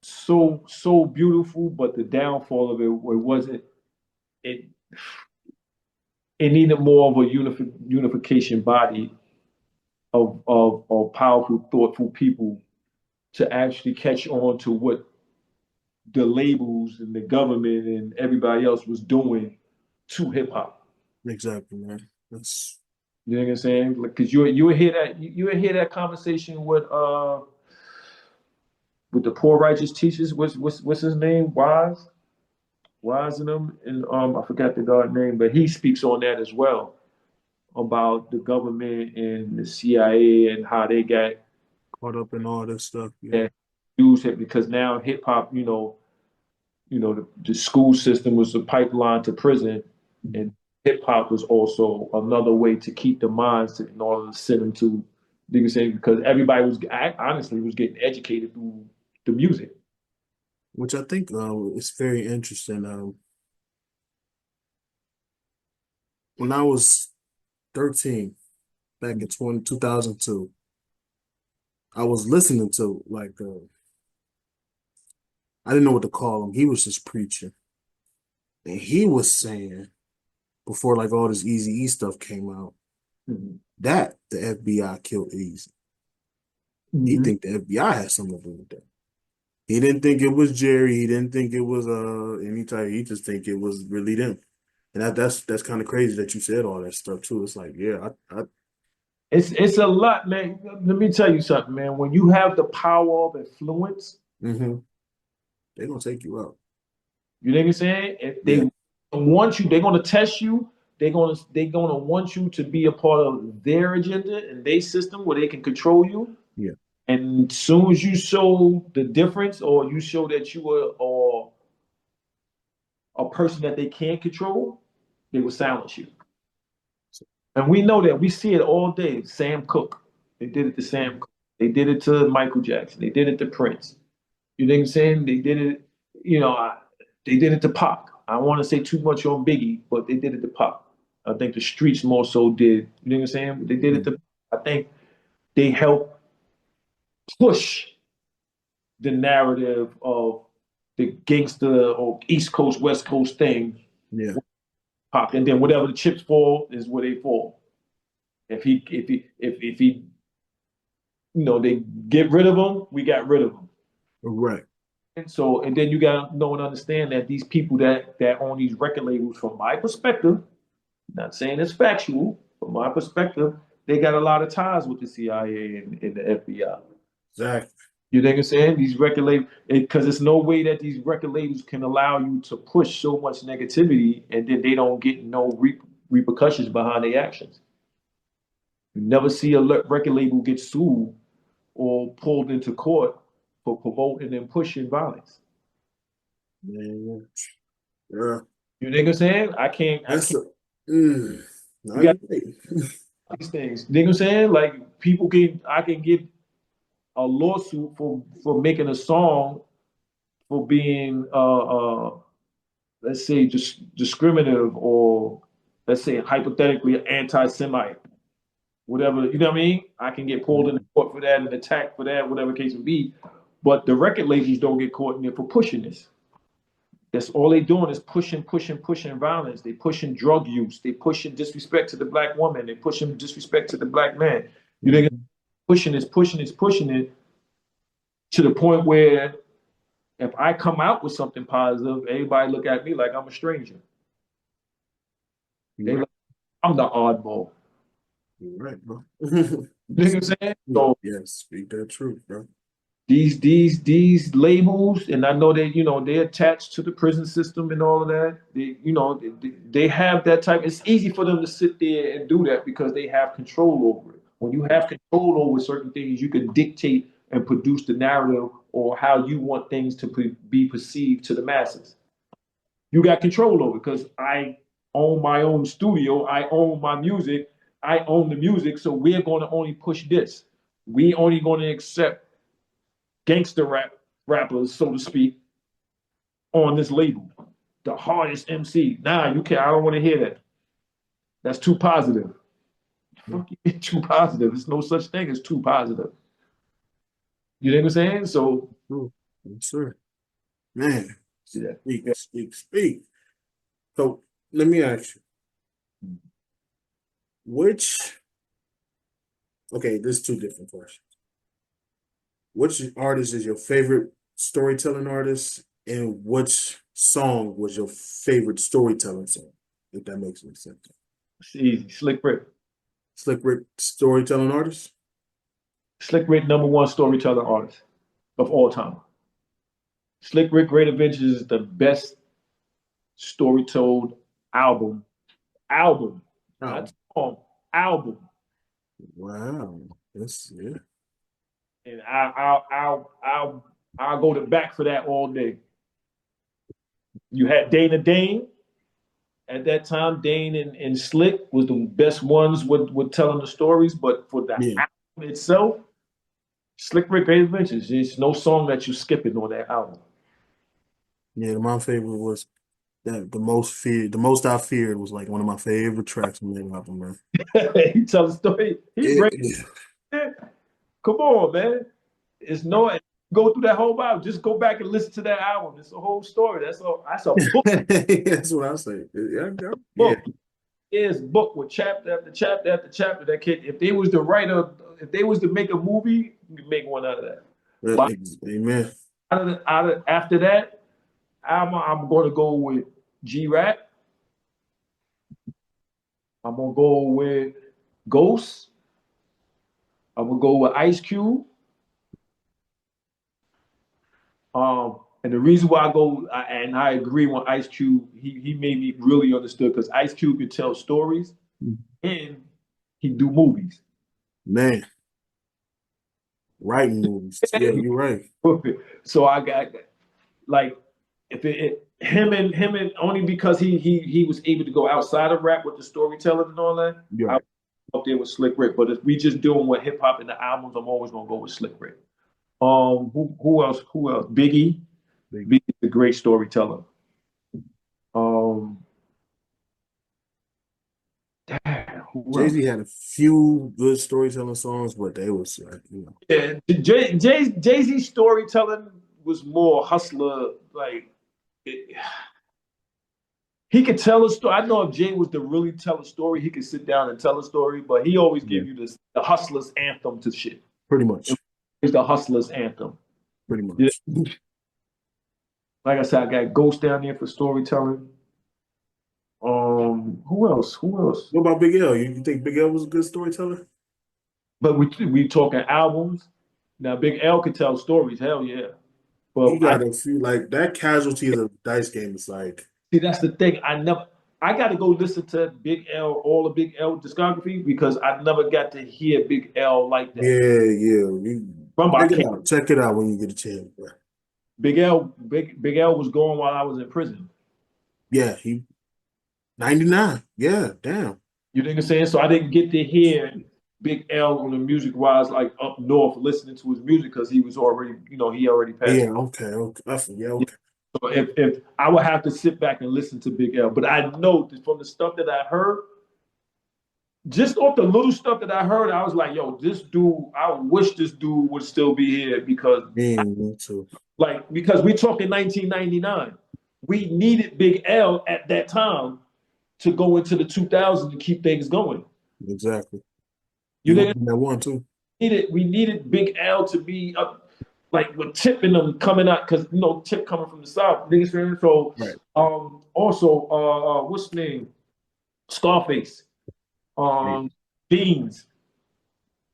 so beautiful, but the downfall of it wasn't it. It needed more of a unification body of powerful, thoughtful people to actually catch on to what the labels and the government and everybody else was doing to hip hop. Exactly, man. That's You know what I'm saying? Because you would hear that you would hear that conversation with the poor righteous teachers. What's his name? Wise in them, and I forgot the god name, but he speaks on that as well about the government and the CIA and how they got caught up in all this stuff. Yeah. that use it because now hip hop, the school system was a pipeline to prison, and hip hop was also another way to keep the minds in order to send them to, you can say, because everybody was honestly was getting educated through the music. Which I think is very interesting. When I was 13, back in 2002, I was listening to like I didn't know what to call him. He was just preaching. And he was saying before like all this Easy E stuff came out Mm-hmm. that the FBI killed Easy. He Mm-hmm. think the FBI had something to do with that. He didn't think it was Jerry. He didn't think it was any type. He just think it was really them. And that's kind of crazy that you said all that stuff too. It's like, yeah, I It's a lot, man. Let me tell you something, man. When you have the power of influence, mm-hmm. They're gonna take you out. you know what I'm saying? If Yeah, they want you, they're gonna test you. They're gonna want you to be a part of their agenda and their system where they can control you. yeah, And as soon as you show the difference, or you show that you are or a person that they can't control, they will silence you. And we know that. We see it all day. Sam Cooke. They did it to Sam Cooke. They did it to Michael Jackson. They did it to Prince. You know what I'm saying? They did it, they did it to Pac. I don't want to say too much on Biggie, but they did it to Pac. I think the streets more so did. You know what I'm saying? They did yeah. it to, I think they helped push the narrative of the gangster or East Coast, West Coast thing. Yeah. Pac. And then whatever the chips fall is where they fall. If he they get rid of them, we got rid of them. Right. And then you gotta know and understand that these people that own these record labels, from my perspective, not saying it's factual, from my perspective, they got a lot of ties with the CIA and the FBI. Exactly. You think I'm saying? These record labels, because there's no way that these record labels can allow you to push so much negativity and then they don't get no repercussions behind their actions. You never see a record label get sued or pulled into court for promoting and pushing violence. Man, yeah. You think I'm saying? I can't. No, You got you're right. these things. You know what I'm saying? Like I can get a lawsuit for making a song for being let's say discriminative, or let's say hypothetically anti-Semite, whatever, you know what I mean? I can get pulled into court for that and attacked for that, whatever case would be. But the record labels don't get caught in there for pushing this. That's all they doing is pushing violence. They pushing drug use. They pushing disrespect to the black woman. They pushing disrespect to the black man. You think pushing it to the point where if I come out with something positive, everybody look at me like I'm a stranger. They like, I'm the oddball. You're right, bro. You know what I'm saying? So yes, speak that truth, bro. these labels, and I know they're attached to the prison system and all of that. They have that type. It's easy for them to sit there and do that because they have control over it. When you have control over certain things, you can dictate and produce the narrative or how you want things to be perceived to the masses. You got control over it because I own my own studio. I own my music. I own the music. So we're going to only push this. We only going to accept gangster rappers, so to speak, on this label. The hardest MC. Nah, you can't. I don't want to hear that. That's too positive. Fuck you, too positive. There's no such thing as too positive. You know what I'm saying? So, yes, sir. Man, yeah. speak. So let me ask you, there's two different questions. Which artist is your favorite storytelling artist, and which song was your favorite storytelling song? If that makes any sense. It's easy. Slick Rick. Slick Rick, storytelling artist? Slick Rick, #1 storytelling artist of all time. Slick Rick Great Adventures is the best storytold album. Not song, album. Wow. That's yeah. And I'll go to back for that all day. You had Dana Dane. At that time, Dane and Slick was the best ones with telling the stories, but for the album itself, Slick Rick Great Adventures, there's no song that you're skipping on that album. Yeah, my favorite was the most I feared was like one of my favorite tracks on that album, man. He tells a story. He great. Come on, man. It's no go through that whole album. Just go back and listen to that album. It's a whole story. That's a book. That's what I say. Yeah, book. It's book with chapter after chapter after chapter. That kid, if they was the writer, if they was to make a movie, you could make one out of that. But amen. After that, I'm going to go with G-Rap. I'm going to go with Ghost. I'm going to go with Ice Cube. And the reason why I agree with Ice Cube, he made me really understood because Ice Cube could tell stories and he do movies. Man. Writing movies. Yeah, you're right. So I got like him and only because he was able to go outside of rap with the storytelling and all that. Yeah. I up there with Slick Rick. But if we just doing what hip hop in the albums, I'm always gonna go with Slick Rick. Who else? Biggie. Biggie's a great storyteller. Jay-Z had a few good storytelling songs, but they was Yeah, Jay-Z's storytelling was more hustler. Like he could tell a story. I know if Jay was to really tell a story, he could sit down and tell a story, but he always give you the hustler's anthem to shit. Pretty much. It's the hustler's anthem. Pretty Yeah. much. Like I said, I got Ghost down there for storytelling. Who else? Who else? What about Big L? You think Big L was a good storyteller? But we talking albums. Now Big L could tell stories. Hell yeah. He But I got a few like that casualty of the dice game is like, see that's the thing. I got to go listen to Big L, all the Big L discography because I never got to hear Big L like that. yeah. Remember, I Check it can't. out. Check it out when you get a chance, bro. Big L was going while I was in prison. Yeah, he 99. Yeah, damn. You know what I'm saying? So I didn't get to hear Big L on the music wise, like up north, listening to his music because he was already, he already passed. Yeah, okay. Yeah, Yeah. okay. So if I would have to sit back and listen to Big L, but I know that from the stuff that I heard, just off the little stuff that I heard, I was like, yo, this dude, I wish this dude would still be here because Me too. because we talking 1999. We needed Big L at that time to go into the 2000s and keep things going. Exactly. You You know, want that one too? we needed Big L to be up like with Tip and them coming out because Tip coming from the South. Niggas saying so. Right. Also, what's the name? Scarface. Right. Beans.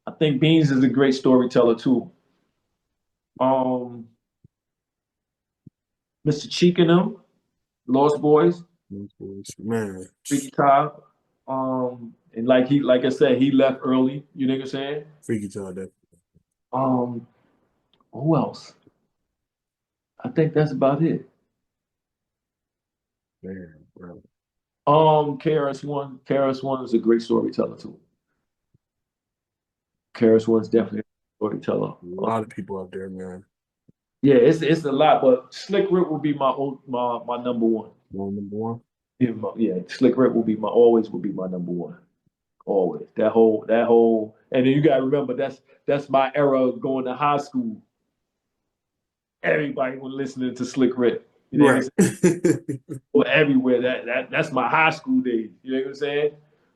I think Beans is a great storyteller too. Mr. Cheek and them, Lost Boys, Man, Freaky Tah. And like I said, he left early. You know what I'm saying? Freaky Tah, that Who else? I think that's about it. man, bro. KRS-One. KRS-One is a great storyteller too. KRS-One's definitely a storyteller. A lot of people out there, man. Yeah, it's a lot, but Slick Rick will be my number one. Number one. Yeah, Slick Rick will be always will be my number one. Always. That whole and then you gotta remember that's my era going to high school. Everybody was listening to Slick Rick. You know Right. what I'm saying? Well, everywhere. That's my high school days. You know what I'm saying?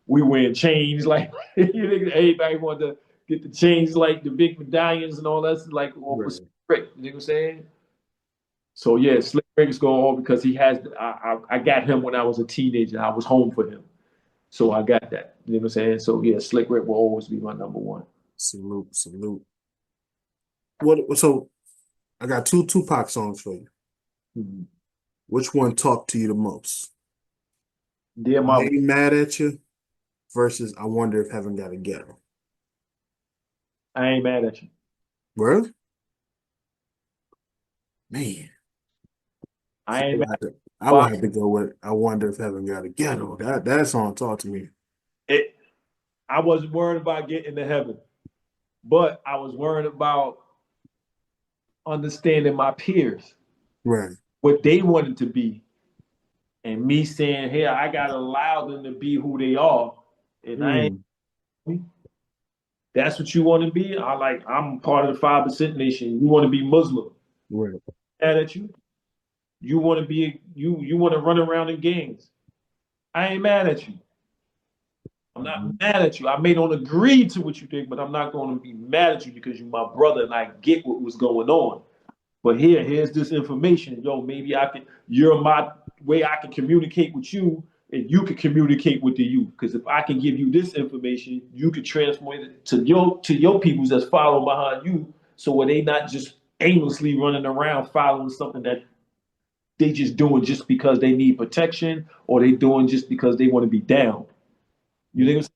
We wearing chains like everybody wanted to get the chains like the big medallions and all that like all for Right. Slick Rick. You know what I'm saying? So yeah, Slick Rick is going on because he has I got him when I was a teenager. I was home for him. So I got that. You know what I'm saying? So yeah, Slick Rick will always be my number one. Salute. So I got two Tupac songs for you. Mm-hmm. Which one talked to you the most? Dear I Mama. Ain't Mad at You versus I Wonder If Heaven Got a Ghetto. I ain't mad at you. Word? Man. I ain't mad. I would have to go with I Wonder If Heaven Got a Ghetto. That song talked to me. I wasn't worried about getting to heaven, but I was worried about understanding my peers, Right. what they wanted to be, and me saying, "Hey, I gotta allow them to be who they are," and I ain't. That's what you want to be. I'm part of the 5% nation. You want to be Muslim? Right. Mad at you? You want to be you want to run around in gangs? I ain't mad at you. I'm not mad at you. I may not agree to what you think, but I'm not going to be mad at you because you're my brother and I get what was going on. But here's this information. Yo, maybe you're my way I can communicate with you and you can communicate with the youth. Because if I can give you this information, you can transmit it to your peoples that's following behind you. So where they not just aimlessly running around following something that they just doing just because they need protection or they doing just because they want to be down. You think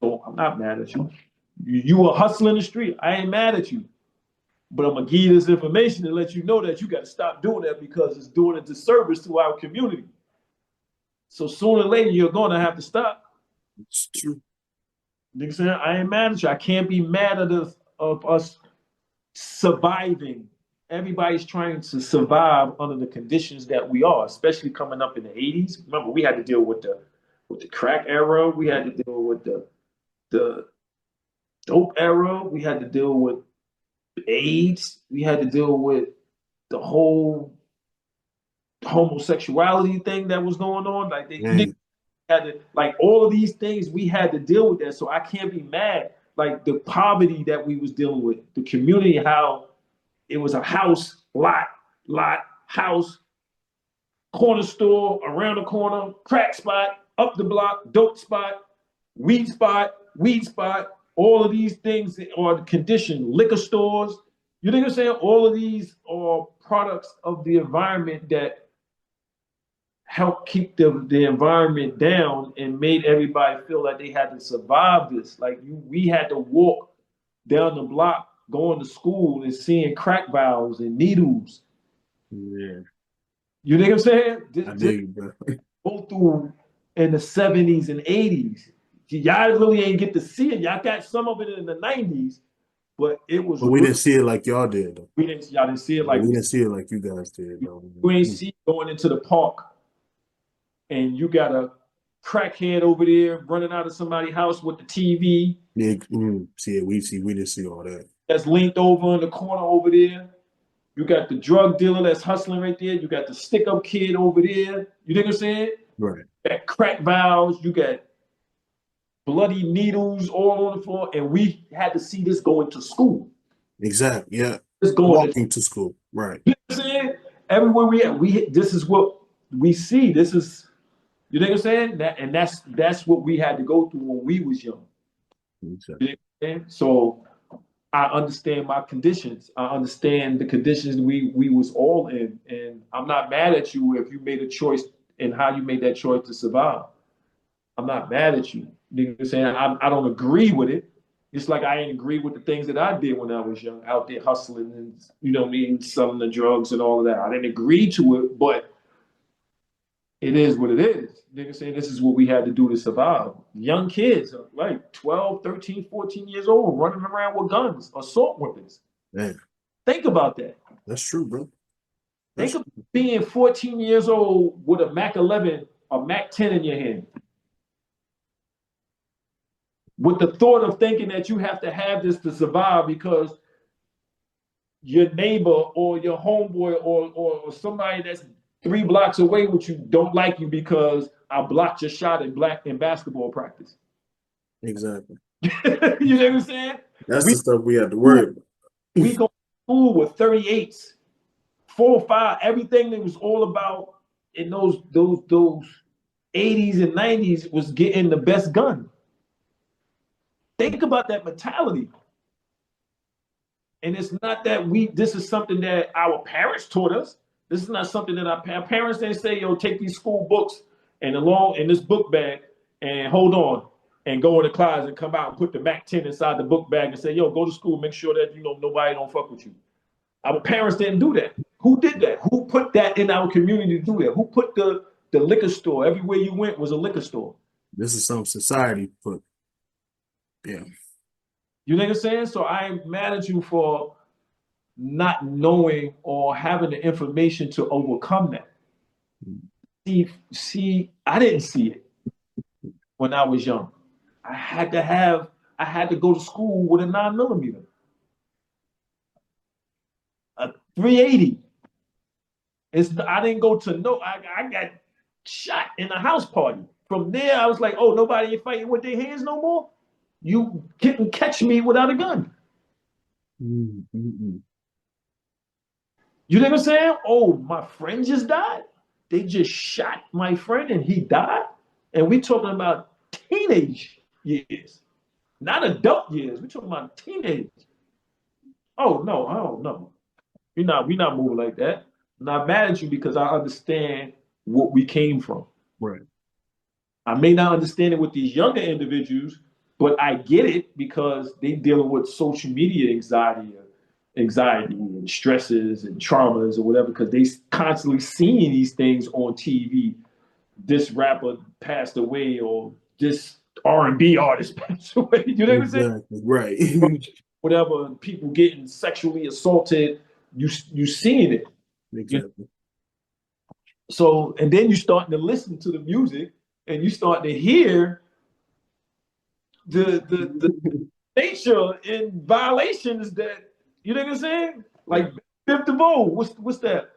so? I'm not mad at you. You a hustler in the street. I ain't mad at you. But I'm gonna give you this information and let you know that you got to stop doing that because it's doing a disservice to our community. So sooner or later you're gonna have to stop. It's true. You know what I'm saying? I ain't mad at you. I can't be mad at us surviving. Everybody's trying to survive under the conditions that we are, especially coming up in the 80s. Remember, we had to deal with the crack era. We had to deal with the dope era. We had to deal with AIDS. We had to deal with the whole homosexuality thing that was going on. Like they had to, like all of these things, we had to deal with that. So I can't be mad. like the poverty that we was dealing with, the community, how it was a house, lot, house, corner store, around the corner, crack spot, up the block, dope spot, weed spot, all of these things are conditioned, liquor stores. You know what I'm saying? All of these are products of the environment that help keep the environment down and made everybody feel like they had to survive this. Like we had to walk down the block going to school and seeing crack vials and needles. Yeah. You know what I'm saying? I dig, bro. Go through in the 70s and 80s. Y'all really ain't get to see it. Y'all got some of it in the 90s, but it was. But we didn't see it like y'all did, though. Y'all didn't see it like we didn't see it like you guys did, though. You ain't see going into the park and you got a crackhead over there running out of somebody's house with the TV. Yeah, we didn't see all that. That's linked over in the corner over there. You got the drug dealer that's hustling right there. You got the stick-up kid over there. You know what I'm saying? Right. You got crack vials. You got bloody needles all on the floor. And we had to see this going to school. Exactly. Yeah. It's going walking to school. Right. You know what I'm saying? Everywhere we at, this is what we see. This is, you know what I'm saying? That's what we had to go through when we was young. Exactly. You know what I'm saying? So I understand my conditions. I understand the conditions we was all in. And I'm not mad at you if you made a choice and how you made that choice to survive. I'm not mad at you. You know what I'm saying? I don't agree with it. Just like I didn't agree with the things that I did when I was young, out there hustling and, you know what I mean, selling the drugs and all of that. I didn't agree to it, but it is what it is. You know what I'm saying? This is what we had to do to survive. Young kids, like 12, 13, 14 years old, running around with guns, assault weapons. Man. Think about that. That's true, bro. Think of being 14 years old with a Mac 11, a Mac 10 in your hand. With the thought of thinking that you have to have this to survive because your neighbor or your homeboy or somebody that's 3 blocks away with you don't like you because I blocked your shot in basketball practice. Exactly. You know what I'm saying? That's the stuff we had to worry about. We go to school with 38s, 4.5, everything that was all about in those 80s and 90s was getting the best gun. Think about that mentality. And it's not that this is something that our parents taught us. This is not something that our parents didn't say, yo, take these school books and along in this book bag and hold on and go in the closet and come out and put the Mac 10 inside the book bag and say, yo, go to school, make sure that, you know, nobody don't fuck with you. Our parents didn't do that. Who did that? Who put that in our community to do that? Who put the liquor store? Everywhere you went was a liquor store. This is something society put. Yeah. You know what I'm saying? So I ain't mad at you for not knowing or having the information to overcome that. See, I didn't see it when I was young. I had to go to school with a 9mm, a 380. I didn't go to I got shot in a house party. From there, I was like, oh, nobody ain't fighting with their hands no more. You couldn't catch me without a gun. Mm-hmm. You know what I'm saying? Oh, my friend just died. They just shot my friend and he died. And we talking about teenage years, not adult years. We talking about teenage. Oh no, I don't know. We not moving like that. I'm not mad at you because I understand what we came from. Right. I may not understand it with these younger individuals, but I get it because they dealing with social media anxiety and stresses and traumas or whatever, because they constantly seeing these things on TV. This rapper passed away, or this R&B artist passed away. You know what I'm saying? Right. Whatever, people getting sexually assaulted, you seeing it. Exactly. So, and then you starting to listen to the music and you start to hear the nature and violations that, you know what I'm saying? Like Fifth DeVoe, what's that?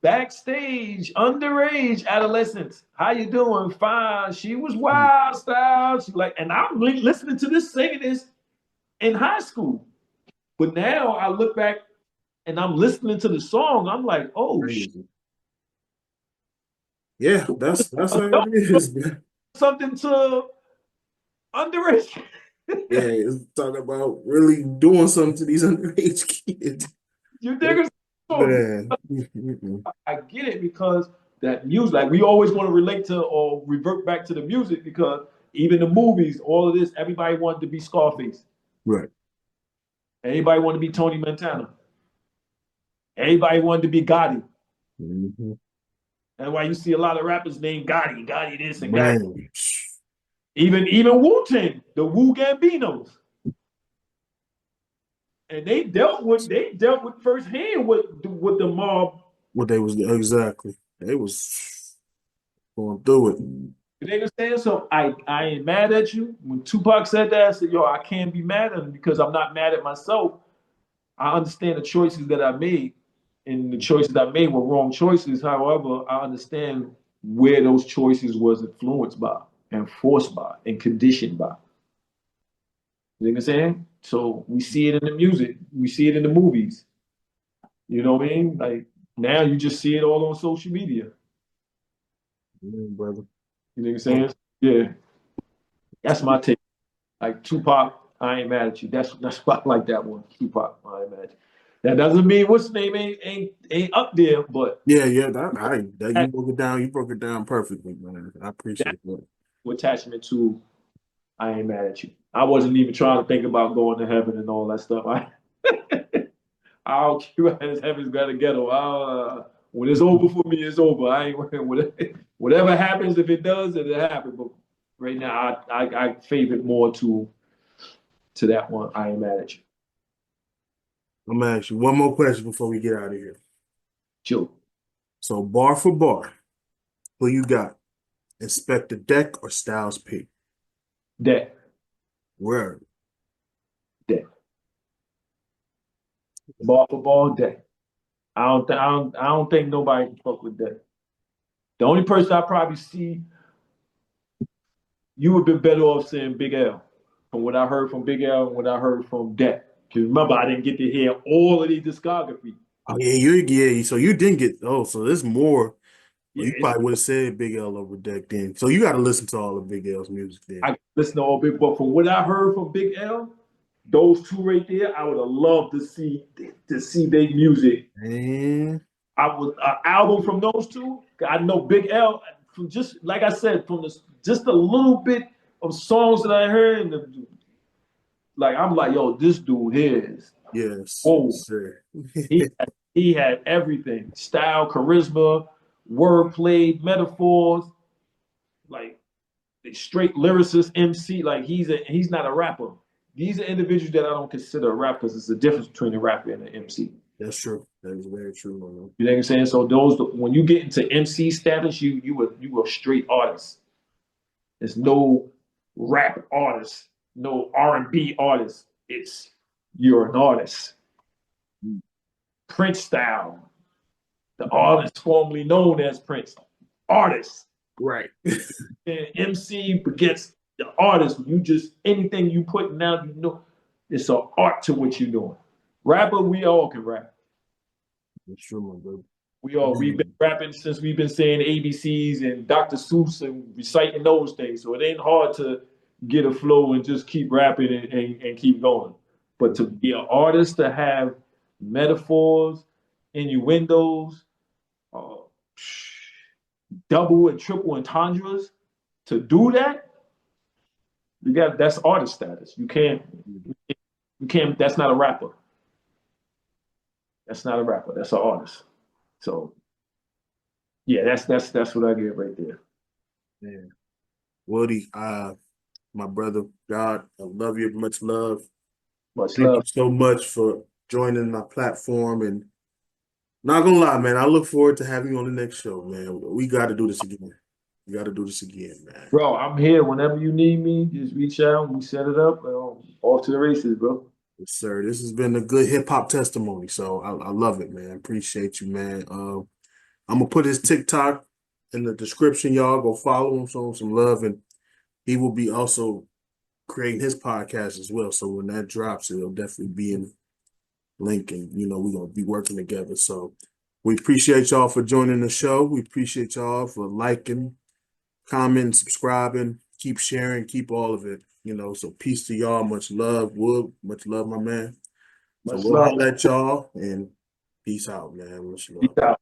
Backstage, underage adolescents. How you doing? Fine. She was wild style. She like, and I'm listening to this, singing this, in high school. But now I look back and I'm listening to the song. I'm like, oh, Crazy. Yeah, that's how it adult is, man. something to underage. Yeah, it's talking about really doing something to these underage kids. You dig it? So Man. Mm-mm. I get it because that music, like we always want to relate to or revert back to the music because even the movies, all of this, everybody wanted to be Scarface. Right. Everybody wanted to be Tony Montana. Everybody wanted to be Gotti. Mm-hmm. That's why you see a lot of rappers named Gotti, Gotti this and Gotti. Man. Even Wu-Tang, the Wu Gambinos. And they dealt with firsthand with the mob. What they was exactly. They was going through it. You understand? So I ain't mad at you. When Tupac said that, I said, yo, I can't be mad at him because I'm not mad at myself. I understand the choices that I made, and the choices I made were wrong choices. However, I understand where those choices was influenced by and forced by and conditioned by. You know what I'm saying? So we see it in the music, we see it in the movies. You know what I mean? Like now you just see it all on social media. Yeah, brother. You know what I'm saying? Yeah, that's my take. Like Tupac, I ain't mad at you. That's why I like that one. Tupac, I ain't mad at you. That doesn't mean what's the name ain't up there, but Yeah, that that, you broke it down perfectly, man. I that appreciate that. attachment to I ain't mad at you. I wasn't even trying to think about going to heaven and all that stuff. I don't care as heaven's got a ghetto. When it's over for me, it's over. I ain't whatever happens. If it does, it'll happen. But right now, I favor more to that one. I ain't mad at you. I'm gonna ask you one more question before we get out of here. Chill. So bar for bar, who you got? Inspector Deck or Styles P? That Word. that ball for ball that. I don't think nobody can fuck with that. The only person I probably see you would have been better off saying Big L. From what I heard from Big L and what I heard from Deck. Because remember, I didn't get to hear all of the discography. Oh yeah. So you didn't get. Oh, so there's more. Well, Yeah, you probably would have said Big L over Deck then. So you got to listen to all of Big L's music then. I listen to all Big, but from what I heard from Big L, those two right there, I would have loved to see their music. Man, I would album from those two. I know Big L from just like I said from this just a little bit of songs that I heard, and like I'm like, yo, this dude is yes, whoa. sir. He he had everything: style, charisma, wordplay, metaphors, like straight lyricist, MC. Like he's not a rapper. These are individuals that I don't consider a rapper because it's the difference between a rapper and an MC. That's true. That is very true, man. You know what I'm saying? So those when you get into MC status, you a straight artist. There's no rap artist, no R&B artist. It's you're an artist. Prince style, the artist formerly known as Prince, artist. Right. And MC begets the artist. You just anything you put down, you know, it's an art to what you're doing. Rapper, we all can rap. That's true, my brother. We've been rapping since we've been saying ABCs and Dr. Seuss and reciting those things. So it ain't hard to get a flow and just keep rapping and keep going. But to be an artist, to have metaphors, innuendos, uh, double and triple entendres, to do that, that's artist status. You can't. That's not a rapper. That's not a rapper. That's an artist. So yeah, that's what I get right there. Yeah. Woody, my brother, God, I love you. Much love. Much Thank you love. so much for joining my platform. And not gonna lie, man, I look forward to having you on the next show, man. We got to do this again. We got to do this again, man. Bro, I'm here whenever you need me. Just reach out. We set it up. Off to the races, bro. Yes, sir. This has been a good hip hop testimony. So I love it, man. Appreciate you, man. I'm gonna put his TikTok in the description, y'all. Go follow him, show him some love, and he will be also creating his podcast as well. So when that drops, it'll definitely be in link, and we're gonna be working together. So we appreciate y'all for joining the show. We appreciate y'all for liking, commenting, subscribing, keep sharing, keep all of it. So peace to y'all. Much love, Wood. Much love, my man. So Much we'll love. holler at y'all and peace out, man. Much love. Peace out.